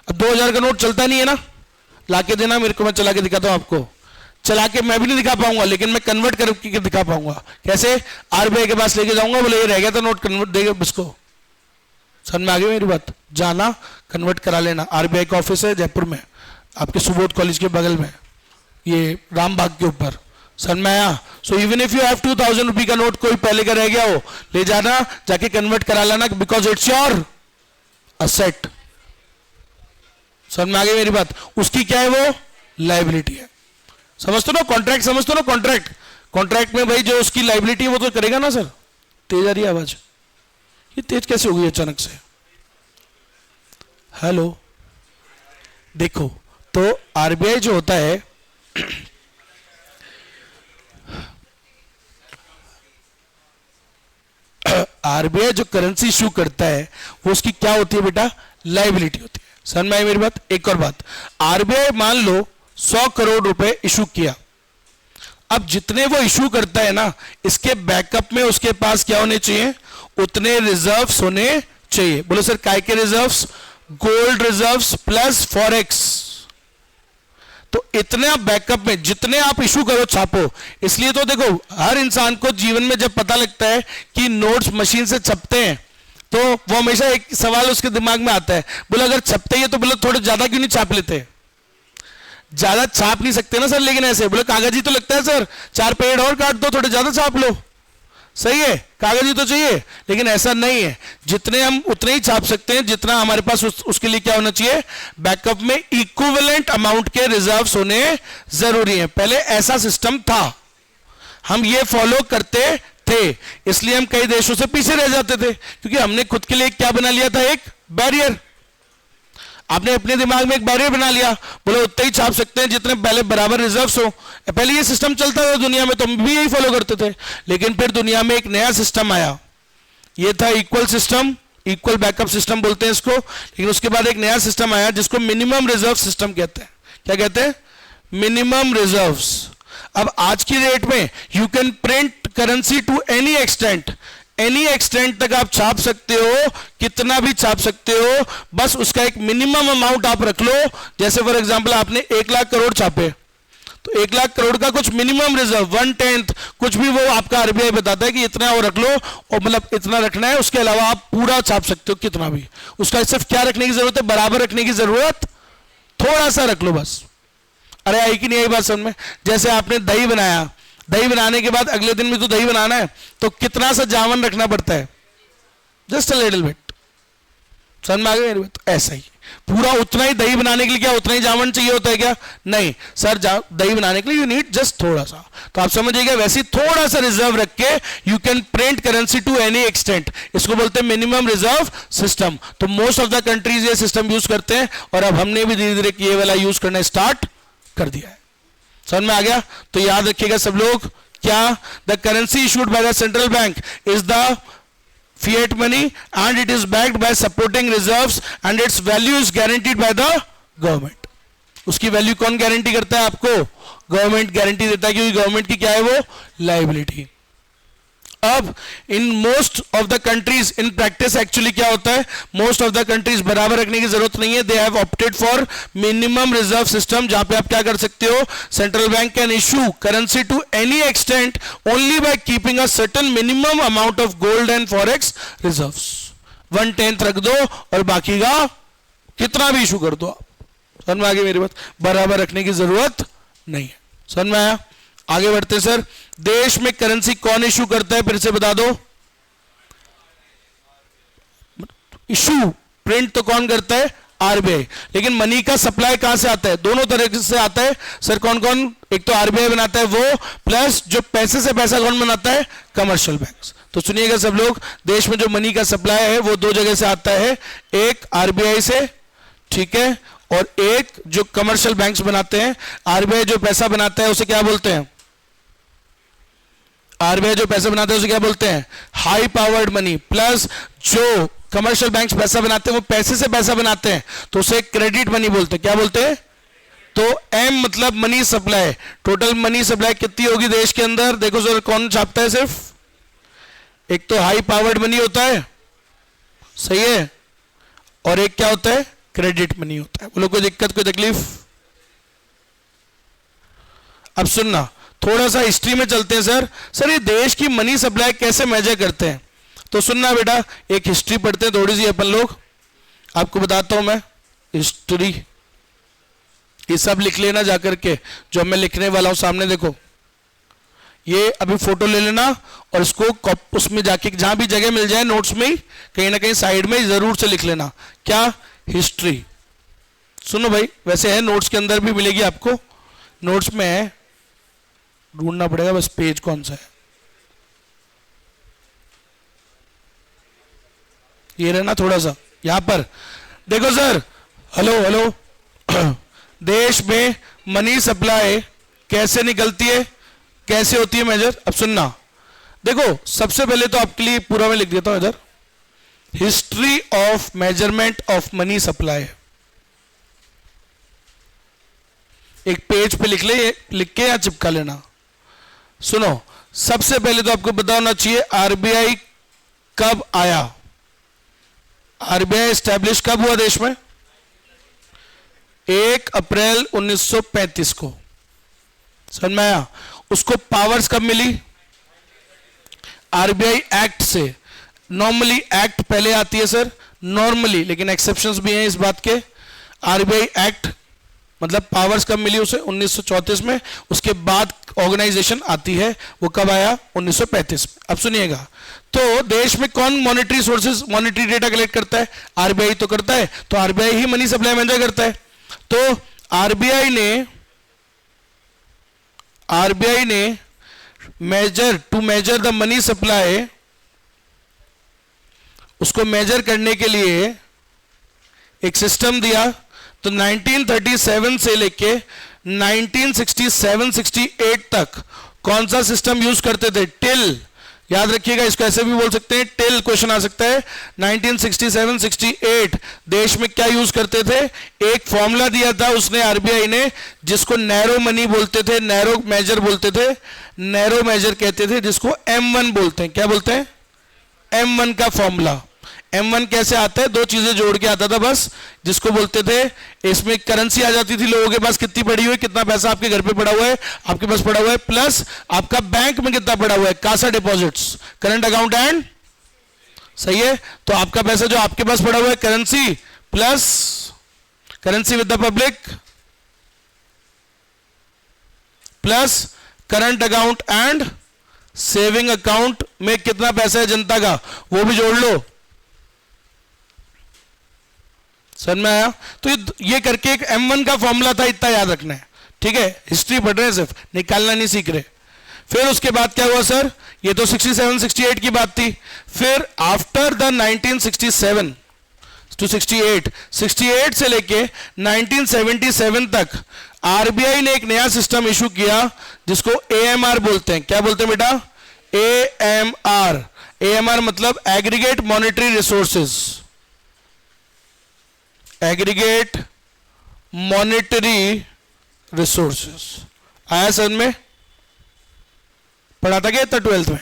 S1: अब 2000 का नोट चलता नहीं है ना, लाके देना मेरे को, मैं चला के दिखाता हूं आपको। चला के मैं भी नहीं दिखा पाऊंगा, लेकिन मैं कन्वर्ट करके दिखा पाऊंगा। कैसे? आरबीआई के पास लेके जाऊंगा, बोले ये रह गया था नोट, कन्वर्ट देगा इसको। समझ में आ गई मेरी बात? जाना कन्वर्ट करा लेना। आरबीआई का ऑफिस है जयपुर में, आपके सुबोध कॉलेज के बगल में, ये रामबाग के ऊपर। समझ में आया? So even if you have 2000 रुपये का नोट कोई पहले का रह गया हो, ले जाना, जाके कन्वर्ट करा लेना, बिकॉज इट्स योर असेट। समझ में आ गई मेरी बात? उसकी क्या है? वो लायबिलिटी है। समझते हो? कॉन्ट्रैक्ट समझते हो? कॉन्ट्रैक्ट, कॉन्ट्रैक्ट में भाई जो उसकी लायबिलिटी है वो तो करेगा ना सर। तेज आ रही है आवाज, ये तेज कैसे हो गई अचानक से? हेलो, देखो तो आरबीआई जो होता है आरबीआई जो करेंसी इशू करता है वो उसकी क्या होती है बेटा? लायबिलिटी होती है। समझ में आई मेरी बात? एक और बात, आरबीआई मान लो 100 करोड़ रुपए इशू किया। अब जितने वो इशू करता है ना, इसके बैकअप में उसके पास क्या होने चाहिए? उतने रिजर्व्स होने चाहिए। बोलो सर काय के reserves? Gold reserves plus forex. तो इतने बैकअप में जितने आप इशू करो छापो। इसलिए तो देखो हर इंसान को जीवन में जब पता लगता है कि नोट्स मशीन से छपते हैं तो वो हमेशा एक सवाल उसके दिमाग में आता है, बोले अगर छपते ही तो बोले थोड़े ज्यादा क्यों नहीं छाप लेते? ज्यादा छाप नहीं सकते ना सर, लेकिन ऐसे बोले कागज ही तो लगता है सर, 4 पेड़ और काट दो, थोड़े ज्यादा छाप लो। सही है, कागज ही तो चाहिए, लेकिन ऐसा नहीं है। जितने हम उतने ही छाप सकते हैं जितना हमारे पास उसके लिए क्या होना चाहिए? बैकअप में इक्विवेलेंट अमाउंट के रिजर्व्स होने जरूरी है। पहले ऐसा सिस्टम था, हम ये फॉलो करते थे, इसलिए हम कई देशों से पीछे रह जाते थे, क्योंकि हमने खुद के लिए क्या बना लिया था, एक बैरियर। आपने अपने दिमाग में एक बैरियर बना लिया, बोले उतना ही छाप सकते हैं जितने पहले बराबर रिजर्व्स हो। पहले ये सिस्टम चलता था दुनिया में, तो हम भी यही फॉलो करते थे। लेकिन फिर दुनिया में एक नया सिस्टम आया, ये था equal system, equal backup system बोलते हैं इसको। लेकिन उसके बाद एक नया सिस्टम आया जिसको मिनिमम रिजर्व सिस्टम कहते हैं। क्या कहते हैं? Minimum reserves. अब आज की डेट में you can print currency to any extent तक आप छाप सकते हो, कितना भी छाप सकते हो, बस उसका एक मिनिमम अमाउंट आप रख लो। जैसे फॉर एग्जांपल आपने 1 लाख करोड़ छापे, तो 1 लाख करोड़ का कुछ मिनिमम रिजर्व 1/10 कुछ भी वो आपका आरबीआई बताता है कि इतना वो रख लो, और मतलब इतना रखना है, उसके अलावा आप पूरा छाप सकते हो कितना भी। उसका सिर्फ क्या रखने की जरूरत है? बराबर रखने की जरूरत, थोड़ा सा रख लो बस। अरे आई कि नहीं आई बात समझ में? जैसे आपने दही बनाया, दही बनाने के बाद अगले दिन भी तो दही बनाना है, तो कितना सा जामन रखना पड़ता है? Just a little bit. समझ में आ गया मेरी बात? ऐसा ही पूरा उतना ही दही बनाने के लिए क्या उतना ही जामन चाहिए होता है क्या? नहीं सर, दही बनाने के लिए यू नीड जस्ट थोड़ा सा। तो आप समझिएगा, वैसे ही थोड़ा सा रिजर्व रख के you can print currency to any extent. इसको बोलते हैं मिनिमम रिजर्व सिस्टम। तो मोस्ट ऑफ द कंट्रीज ये सिस्टम यूज करते हैं, और अब हमने भी धीरे धीरे ये वाला यूज करना स्टार्ट कर दिया है। समझ में आ गया? तो याद रखिएगा सब लोग, क्या? The currency issued by the central bank is the fiat money and it is backed by supporting reserves and its value is guaranteed by the government. उसकी वैल्यू कौन गारंटी करता है आपको? गवर्नमेंट गारंटी देता है, क्योंकि गवर्नमेंट की क्या है वो? लायबिलिटी। अब in most of the countries in practice actually क्या होता है? मोस्ट ऑफ द कंट्रीज बराबर रखने की जरूरत नहीं है, they have opted for minimum reserve system, जहां पे आप क्या कर सकते हो? Central bank can issue currency to any extent only by keeping a certain minimum amount of gold and forex reserves. 1/10 रख दो और बाकी का कितना भी इशू कर दो आप। समझ में आ गई मेरी बात? बराबर रखने की जरूरत नहीं है। समझ में आया? आगे बढ़ते सर। देश में करेंसी कौन इशू करता है? फिर से बता दो। इशू प्रिंट तो कौन करता है? आरबीआई। लेकिन मनी का सप्लाई कहां से आता है? दोनों तरह से आता है सर। कौन कौन? एक तो आरबीआई बनाता है वो, प्लस जो पैसे से पैसा कौन बनाता है? Commercial banks. तो सुनिएगा सब लोग, देश में जो मनी का सप्लाई है वो 2 जगह से आता है, एक आरबीआई से, ठीक है, और एक जो कमर्शियल बैंक्स बनाते हैं। आरबीआई जो पैसा बनाता है उसे क्या बोलते हैं? आरबीआई जो पैसा बनाते हैं उसे क्या बोलते हैं? High powered money. प्लस जो कमर्शियल बैंक्स पैसा बनाते हैं वो पैसे से पैसा बनाते हैं, तो उसे क्रेडिट मनी बोलते हैं। क्या बोलते हैं? तो एम मतलब money supply. Total money supply कितनी होगी देश के अंदर? देखो सर, कौन छापता है? सिर्फ एक तो हाई पावर्ड मनी होता है, सही है, और एक क्या होता है? क्रेडिट मनी होता है। बोलो कोई दिक्कत, कोई तकलीफ? अब सुनना, थोड़ा सा हिस्ट्री में चलते हैं सर। सर ये देश की मनी सप्लाई कैसे मेजर करते हैं? तो सुनना बेटा, एक हिस्ट्री पढ़ते हैं थोड़ी सी अपन लोग, आपको बताता हूं मैं हिस्ट्री। ये सब लिख लेना जाकर के, जो मैं लिखने वाला हूं सामने देखो। ये अभी फोटो ले लेना और इसको उसमें जाके जहां भी जगह मिल जाए नोट्स में ही कहीं ना कहीं साइड में जरूर से लिख लेना। क्या? हिस्ट्री। सुनो भाई, वैसे है नोट्स के अंदर भी मिलेगी आपको, नोट्स में है, ढूंढना पड़ेगा बस पेज कौन सा है। ये रहना थोड़ा सा यहां पर देखो सर। हेलो हेलो देश में मनी सप्लाई कैसे निकलती है, कैसे होती है मेजर? अब सुनना, देखो सबसे पहले तो आपके लिए पूरा मैं लिख देता हूं इधर, history of measurement of money supply. एक पेज पे लिख ले, लिख के या चिपका लेना। सुनो, सबसे पहले तो आपको पता होना चाहिए आरबीआई कब आया। आरबीआई एस्टैब्लिश कब हुआ देश में? 1 अप्रैल 1935 को। समझ में आया? उसको पावर्स कब मिली? आरबीआई एक्ट से। नॉर्मली एक्ट पहले आती है सर, नॉर्मली, लेकिन एक्सेप्शंस भी हैं इस बात के। आरबीआई एक्ट मतलब पावर्स कब मिली उसे? 1934 में। उसके बाद ऑर्गेनाइजेशन आती है, वो कब आया? 1935 में। अब सुनिएगा, तो देश में कौन monetary sources, monetary data collect करता है? आरबीआई तो करता है, तो आरबीआई ही मनी सप्लाई मेजर करता है। तो आरबीआई ने to measure the money supply, उसको मेजर करने के लिए एक सिस्टम दिया। तो 1937 से लेके 1967-68 तक कौन सा सिस्टम यूज करते थे? टिल। याद रखिएगा, इसको ऐसे भी बोल सकते हैं, टिल क्वेश्चन आ सकता है। 1967-68 देश में क्या यूज करते थे? एक फॉर्मूला दिया था उसने आरबीआई ने, जिसको नैरो मनी बोलते थे, नैरो मेजर बोलते थे, नैरो मेजर कहते थे, जिसको M1 बोलते हैं। क्या बोलते हैं? M1 का फॉर्मूला। M1 कैसे आता है? दो चीजें जोड़ के आता था बस, जिसको बोलते थे, इसमें करेंसी आ जाती थी लोगों के पास कितनी पड़ी हुई है, कितना पैसा आपके घर पे पड़ा हुआ है, आपके पास पड़ा हुआ है, प्लस आपका बैंक में कितना पड़ा हुआ है, CASA deposits, current account and, सही है। तो आपका पैसा जो आपके पास पड़ा हुआ है, currency plus currency with the public plus current account and saving account में कितना पैसा है जनता का, वो भी जोड़ लो। समझ में आया? तो ये करके एक M1 का फॉर्मूला था, इतना याद रखना है, ठीक है। हिस्ट्री पढ़ रहे हैं, सिर्फ निकालना नहीं सीख रहे। फिर उसके बाद क्या हुआ सर? ये तो 67-68 की बात थी। फिर आफ्टर द 1967 टू 68 से लेके 1977 तक आरबीआई ने एक नया सिस्टम इशू किया, जिसको AMR बोलते हैं। क्या बोलते हैं बेटा? AMR। AMR मतलब aggregate monetary resources, aggregate monetary resources. आया समझ में? पढ़ा था क्या इतना 12th में?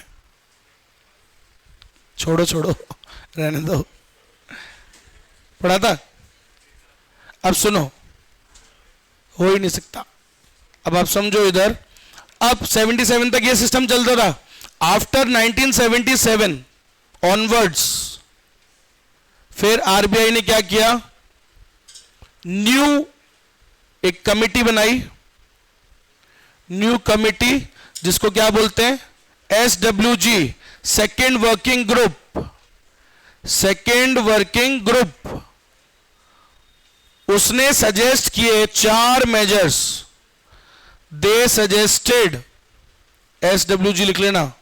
S1: छोड़ो रहने दो, पढ़ा था। अब सुनो, हो ही नहीं सकता। अब आप समझो इधर, अब 77 तक ये सिस्टम चलता था। आफ्टर 1977 ऑनवर्ड्स फिर आरबीआई ने क्या किया? न्यू एक कमिटी बनाई, न्यू कमिटी, जिसको क्या बोलते हैं? SWG, second working group. Second working group उसने सजेस्ट किए 4 मेजर्स। दे सजेस्टेड, SWG लिख लेना,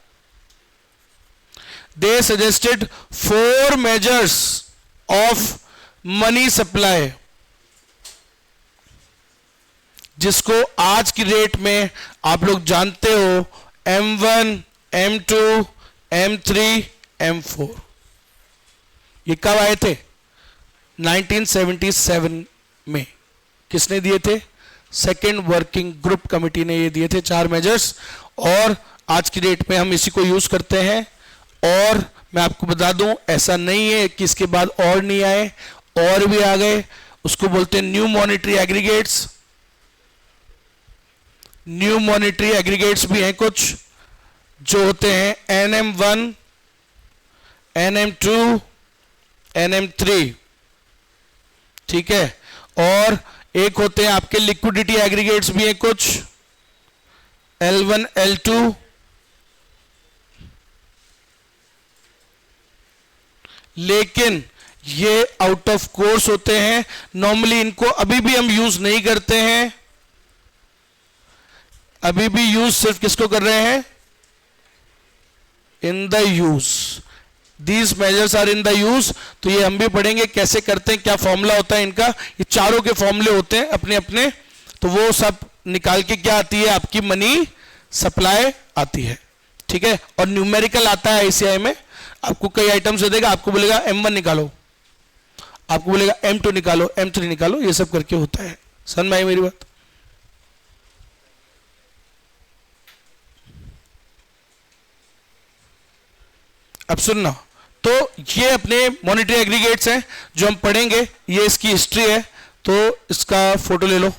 S1: दे suggested 4 measures of money supply, जिसको आज की डेट में आप लोग जानते हो M1, M2, M3, M4। ये कब आए थे? 1977 में। किसने दिए थे? सेकेंड वर्किंग ग्रुप कमिटी ने ये दिए थे 4 मेजर्स, और आज की डेट में हम इसी को यूज करते हैं। और मैं आपको बता दूं, ऐसा नहीं है कि इसके बाद और नहीं आए, और भी आ गए। उसको बोलते हैं new monetary aggregates. New monetary aggregates भी हैं कुछ, जो होते हैं NM1, NM2, NM3, ठीक है। और एक होते हैं आपके लिक्विडिटी एग्रीगेट्स भी हैं कुछ, L1, L2, लेकिन ये आउट ऑफ कोर्स होते हैं। नॉर्मली इनको अभी भी हम यूज नहीं करते हैं। अभी भी यूज सिर्फ किसको कर रहे हैं? In the use, these measures are in the use. तो ये हम भी पढ़ेंगे कैसे करते हैं, क्या फॉर्मूला होता है इनका। ये चारों के फॉर्मूले होते हैं अपने अपने, तो वो सब निकाल के क्या आती है? आपकी मनी सप्लाई आती है, ठीक है। और न्यूमेरिकल आता है ICI में, आपको कई आइटम्स दे देगा, आपको बोलेगा M1 निकालो, आपको बोलेगा M2 निकालो, M3 निकालो, ये सब करके होता है। समझ में आई मेरी बात? अब सुनना, तो ये अपने मॉनेटरी एग्रीगेट्स हैं जो हम पढ़ेंगे, ये इसकी हिस्ट्री है। तो इसका फोटो ले लो,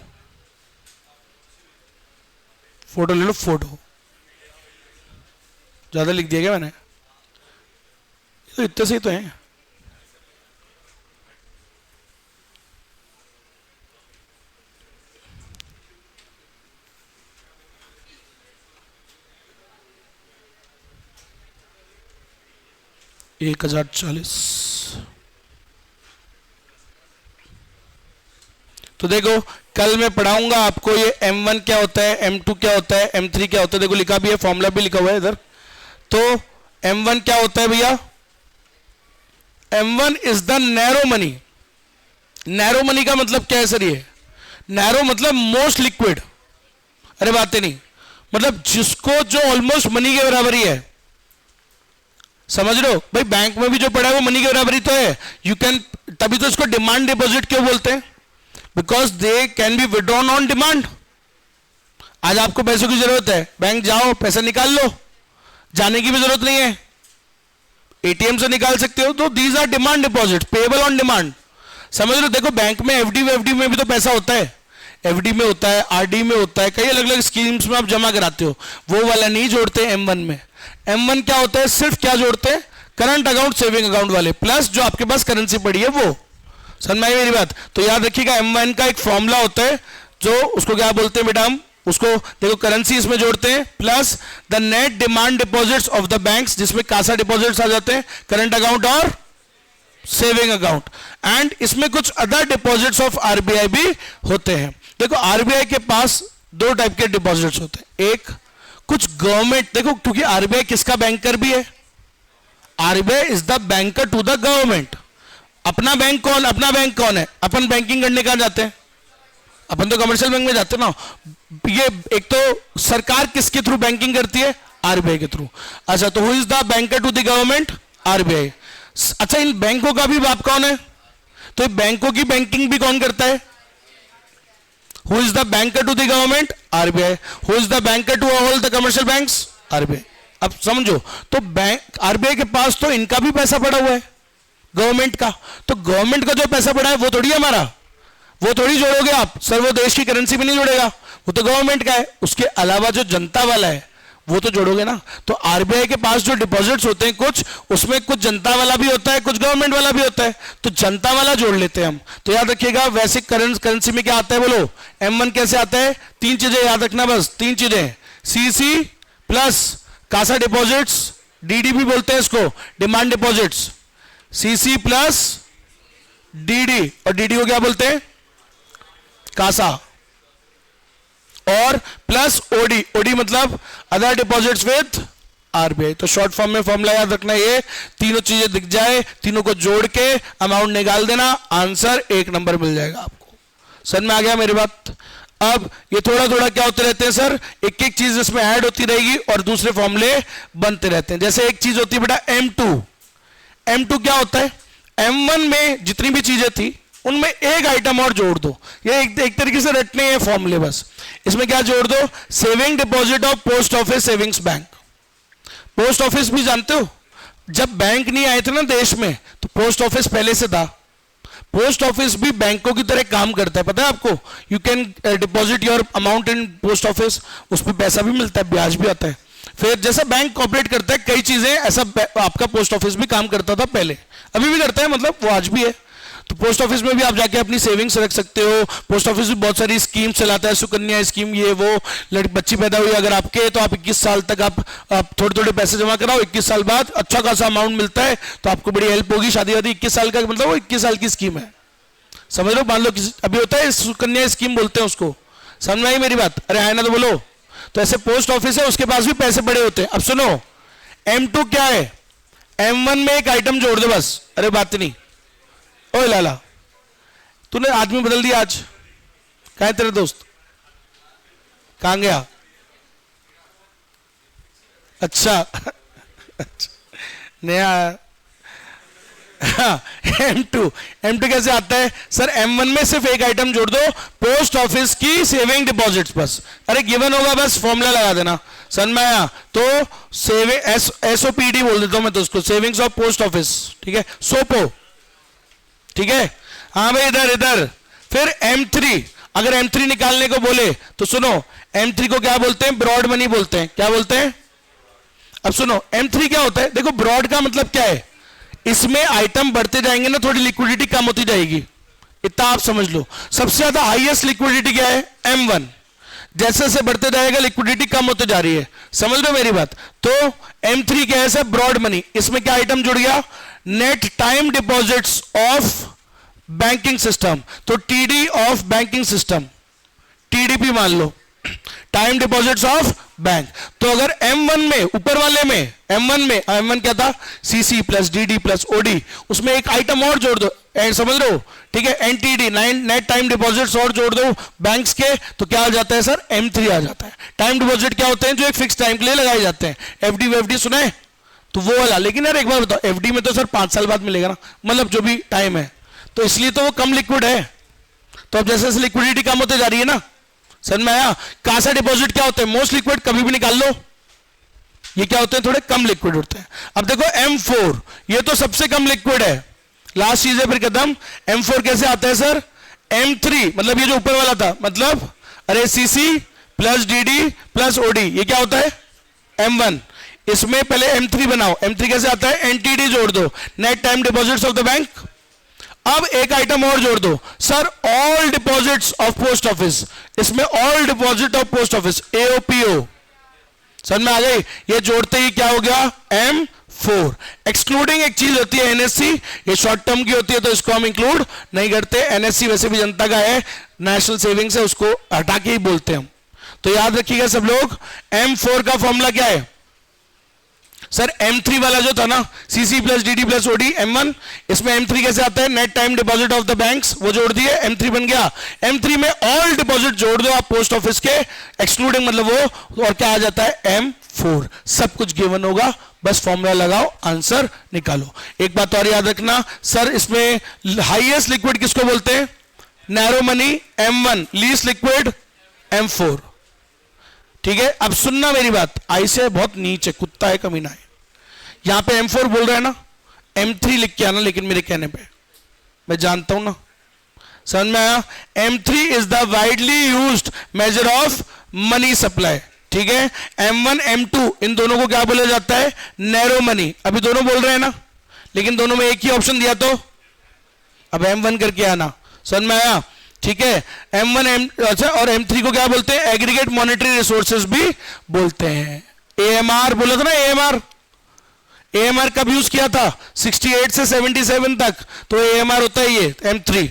S1: फोटो ले लो, फोटो ज्यादा लिख दिया क्या मैंने? तो इतने से ही तो है। एक 1040। तो देखो कल मैं पढ़ाऊंगा आपको ये M1 क्या होता है, M2 क्या होता है, M3 क्या होता है। देखो लिखा भी है, फॉर्मूला भी लिखा हुआ है इधर। तो M1 क्या होता है भैया? M1 is the narrow money. Narrow money का मतलब क्या है सर? ये नैरो मतलब मोस्ट लिक्विड। अरे बातें नहीं, मतलब जिसको जो ऑलमोस्ट मनी के बराबर ही है। समझ रहे हो भाई? बैंक में भी जो पड़ा है वो मनी के बराबर ही तो है। यू कैन, तभी तो इसको डिमांड डिपॉजिट क्यों बोलते हैं? Because they can be withdrawn on demand. आज आपको पैसों की जरूरत है, बैंक जाओ पैसा निकाल लो, जाने की भी जरूरत नहीं है, एटीएम से निकाल सकते हो। तो these are demand deposit, payable on demand. समझ लो, देखो बैंक में एफडी में भी तो पैसा होता है। एफडी में होता है, आरडी में होता है, कई अलग अलग स्कीम्स में आप जमा कराते हो। वो वाला नहीं जोड़ते M1 में। M1 क्या होता है? सिर्फ क्या जोड़ते हैं? करंट अकाउंट, सेविंग अकाउंट वाले, प्लस जो आपके पास करेंसी पड़ी है वो। समझ में आई मेरी बात? तो याद रखिएगा M1 का एक फॉर्मूला होता है, जो उसको क्या बोलते हैं बेटा? हम उसको देखो करेंसी इसमें जोड़ते हैं, plus the net demand deposits of the banks, जिसमें कासा डिपॉजिट्स आ जाते हैं, करंट अकाउंट और सेविंग अकाउंट, एंड इसमें कुछ अदर डिपॉजिट्स ऑफ आरबीआई भी होते हैं। देखो आरबीआई के पास दो टाइप के डिपॉजिट्स होते हैं। एक कुछ गवर्नमेंट, देखो क्योंकि आरबीआई किसका बैंकर भी है? RBI is the banker to the government. अपना बैंक कौन? अपना बैंक कौन है? अपन बैंकिंग करने कहां जाते हैं? अपन तो कमर्शियल बैंक में जाते हैं ना। ये एक तो सरकार किसके थ्रू बैंकिंग करती है? आरबीआई के थ्रू। अच्छा, तो who is the banker to the government? RBI. अच्छा, इन बैंकों का भी बाप कौन है? तो बैंकों की बैंकिंग भी कौन करता है? Who is the banker to the government? RBI. Who is the banker to all the commercial banks? RBI. अब समझो, तो बैंक आरबीआई के पास तो इनका भी पैसा पड़ा हुआ है, गवर्नमेंट का। तो गवर्नमेंट का जो पैसा पड़ा है वो थोड़ी हमारा, वो थोड़ी जोड़ोगे आप सर, वो देश की करेंसी भी नहीं जोड़ेगा, वो तो गवर्नमेंट का है। उसके अलावा जो जनता वाला है वो तो जोड़ोगे ना। तो आरबीआई के पास जो डिपॉजिट्स होते हैं कुछ, उसमें कुछ जनता वाला भी होता है, कुछ गवर्नमेंट वाला भी होता है। तो जनता वाला जोड़ लेते हैं हम। तो याद रखिएगा, वैसे करेंसी में क्या आता है बोलो? M1 कैसे आता है? तीन चीजें याद रखना, बस तीन चीजें। CC plus CASA deposits, DD भी बोलते हैं इसको, demand deposits. CC plus DD, और डीडी को क्या बोलते हैं? कासा। और प्लस ओडी, ओडी मतलब अदर डिपॉजिट्स विद आरबीआई। तो शॉर्ट फॉर्म में फॉर्मूला याद रखना, ये तीनों चीजें दिख जाए, तीनों को जोड़ के अमाउंट निकाल देना, आंसर 1 नंबर मिल जाएगा आपको। समझ में आ गया मेरी बात? अब ये थोड़ा थोड़ा क्या होते रहते हैं सर, एक एक चीज इसमें ऐड होती रहेगी और दूसरे फॉर्मूले बनते रहते हैं। जैसे एक चीज होती है बेटा M2। M2 क्या होता है? M1 में जितनी भी चीजें थी उनमें एक आइटम और जोड़ दो। ये एक तरीके से रटने हैं फॉर्मूले बस। इसमें क्या जोड़ दो? Saving deposit of post office savings bank. Post office भी जानते हो, जब बैंक नहीं आए थे ना देश में, तो पोस्ट ऑफिस पहले से था। पोस्ट ऑफिस भी बैंकों की तरह काम करता है, पता है आपको? You can deposit your amount in post office, उस पर पैसा भी मिलता है, ब्याज भी आता है। फिर जैसा बैंक कॉपरेट करता है कई चीजें, ऐसा आपका पोस्ट ऑफिस भी काम करता था पहले, अभी भी करता है, मतलब वो आज भी है। तो पोस्ट ऑफिस में भी आप जाके अपनी सेविंग्स रख सकते हो। पोस्ट ऑफिस भी बहुत सारी स्कीम चलाता है, सुकन्या स्कीम, ये वो। बच्ची पैदा हुई अगर आपके, तो आप 21 साल तक आप थोड़े थोड़े पैसे जमा कराओ, 21 साल बाद अच्छा खासा अमाउंट मिलता है, तो आपको बड़ी हेल्प होगी। शादी वादी 21 साल का मतलब वो 21 साल की स्कीम है, समझ लो। मान लो अभी होता है सुकन्या स्कीम बोलते हैं उसको, समझ में आई मेरी बात? अरे है ना, तो बोलो। तो ऐसे पोस्ट ऑफिस है, उसके पास भी पैसे बड़े होते हैं। अब सुनो, M2 क्या है? M1 में एक आइटम जोड़ दो बस। अरे बात नहीं, ओए लाला तूने आदमी बदल दिया आज, कहाँ है तेरा दोस्त? कहाँ गया? अच्छा नया M2 कैसे आता है सर? M1 में सिर्फ एक आइटम जोड़ दो, पोस्ट ऑफिस की सेविंग डिपॉजिट्स बस। अरे गिवन होगा, बस फॉर्मूला लगा देना, समझ में आया? तो सेविंग SOPD बोल देता हूं मैं तो उसको, सेविंग्स ऑफ पोस्ट ऑफिस, ठीक है? सोपो, ठीक है? हाँ भाई, इधर इधर। फिर M3, अगर M3 निकालने को बोले तो सुनो, M3 को क्या बोलते हैं? ब्रॉड मनी बोलते हैं। क्या बोलते हैं? अब सुनो, M3 क्या होता है? देखो ब्रॉड का मतलब क्या है? इसमें आइटम बढ़ते जाएंगे ना, थोड़ी लिक्विडिटी कम होती जाएगी, इतना आप समझ लो। सबसे ज्यादा हाईएस्ट लिक्विडिटी क्या है? M1। जैसे जैसे बढ़ते जाएगा लिक्विडिटी कम होते जा रही है, समझ लो मेरी बात? तो M3 क्या है सर? Broad money. इसमें क्या आइटम जुड़ गया? Net time deposits of banking system, तो TD of banking system, TDP मान लो, टाइम डिपॉजिट्स ऑफ बैंक। तो अगर M1 में, ऊपर वाले में M1 क्या था, CC plus DD plus OD, उसमें एक आइटम और जोड़ दो, समझ रहे हो, ठीक है, एनटीडी नेट टाइम डिपॉजिट्स और जोड़ दो बैंक्स के, तो क्या आ जाता है सर, M3 आ जाता है। टाइम डिपॉजिट क्या होते हैं, जो एक फिक्स टाइम के लिए लगाए जाते हैं, एफडी वेफडी सुने, तो वो वाला। लेकिन यार एक बार बताओ, एफडी में तो सर 5 साल बाद मिलेगा ना, मतलब जो भी टाइम है, तो इसलिए तो वो कम लिक्विड है। तो अब जैसे जैसे लिक्विडिटी कम होते जा रही है ना, समझ में आया, कासा डिपॉजिट क्या होते हैं, मोस्ट लिक्विड, कभी भी निकाल लो, ये क्या होते हैं, थोड़े कम लिक्विड होते हैं। अब देखो M4, ये तो सबसे कम लिक्विड है, लास्ट चीज है फिर कदम। M4 कैसे आता है सर, M3 मतलब ये जो ऊपर वाला था, मतलब अरे CC plus DD plus OD, ये क्या होता है M1, इसमें पहले M3 बनाओ, M3 कैसे आता है, एनटीडी जोड़ दो, net time deposits of the bank. अब एक आइटम और जोड़ दो sir, all deposits of post office, इसमें all deposit of post office, AOPO, समझ में आ गई, ये जोड़ते ही क्या हो गया, M4। एक्सक्लूडिंग एक चीज होती है एनएससी, ये शॉर्ट टर्म की होती है तो इसको हम इंक्लूड नहीं करते, एनएससी वैसे भी जनता का है, नेशनल सेविंग्स है, उसको हटा के ही बोलते हैं हम। तो याद रखिएगा सब लोग, M4 का फॉर्मूला क्या है सर, M3 वाला जो था ना, CC plus DD plus OD M1, इसमें M3 कैसे आता है, net time deposit of the banks, वो जोड़ दिए, M3 बन गया। M3 में ऑल डिपॉजिट जोड़ दो आप पोस्ट ऑफिस के, एक्सक्लूडिंग मतलब वो, और क्या आ जाता है, M4। सब कुछ गिवन होगा, बस फॉर्मूला लगाओ, आंसर निकालो। एक बात और याद रखना सर, इसमें हाईएस्ट लिक्विड किसको बोलते हैं, narrow money M1, least liquid M4, ठीक है। अब सुनना मेरी बात, आई से बहुत नीचे, कुत्ता है कमीना है, यहां पे M4 बोल रहा है ना, M3 लिख के आना, लेकिन मेरे कहने पे, मैं जानता हूं ना, समझ में आया। M3 is the widely used measure of money supply, ठीक है। M1 M2 इन दोनों को क्या बोला जाता है, नैरो मनी। अभी दोनों बोल रहे हैं ना, लेकिन दोनों में एक ही ऑप्शन दिया, तो अब M1 करके आना, समझ में आया, ठीक है। M1 अच्छा, और M3 को क्या बोलते हैं, एग्रीगेट मॉनेटरी रिसोर्सेज भी बोलते हैं। AMR बोला था ना, AMR कब यूज किया था, 68 से 77 तक, तो AMR होता है ये M3।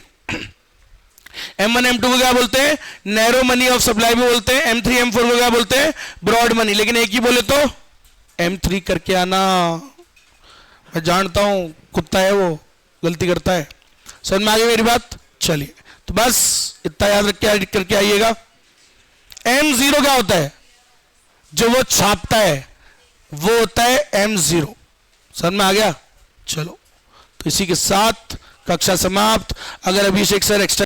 S1: M1 M2 को क्या बोलते हैं, नैरो मनी ऑफ सप्लाई भी बोलते हैं, M3 M4 को क्या बोलते हैं, ब्रॉड मनी। लेकिन एक ही बोले तो M3 करके आना, मैं जानता हूं कुत्ता है वो, गलती करता है, समझ में आ गई मेरी बात। चलिए, तो बस इतना याद रख के करके आइएगा। M0 क्या होता है, जो वो छापता है वो होता है M0, समझ में आ गया। चलो, तो इसी के साथ कक्षा समाप्त। अगर अभिषेक सर एक्स्ट्रा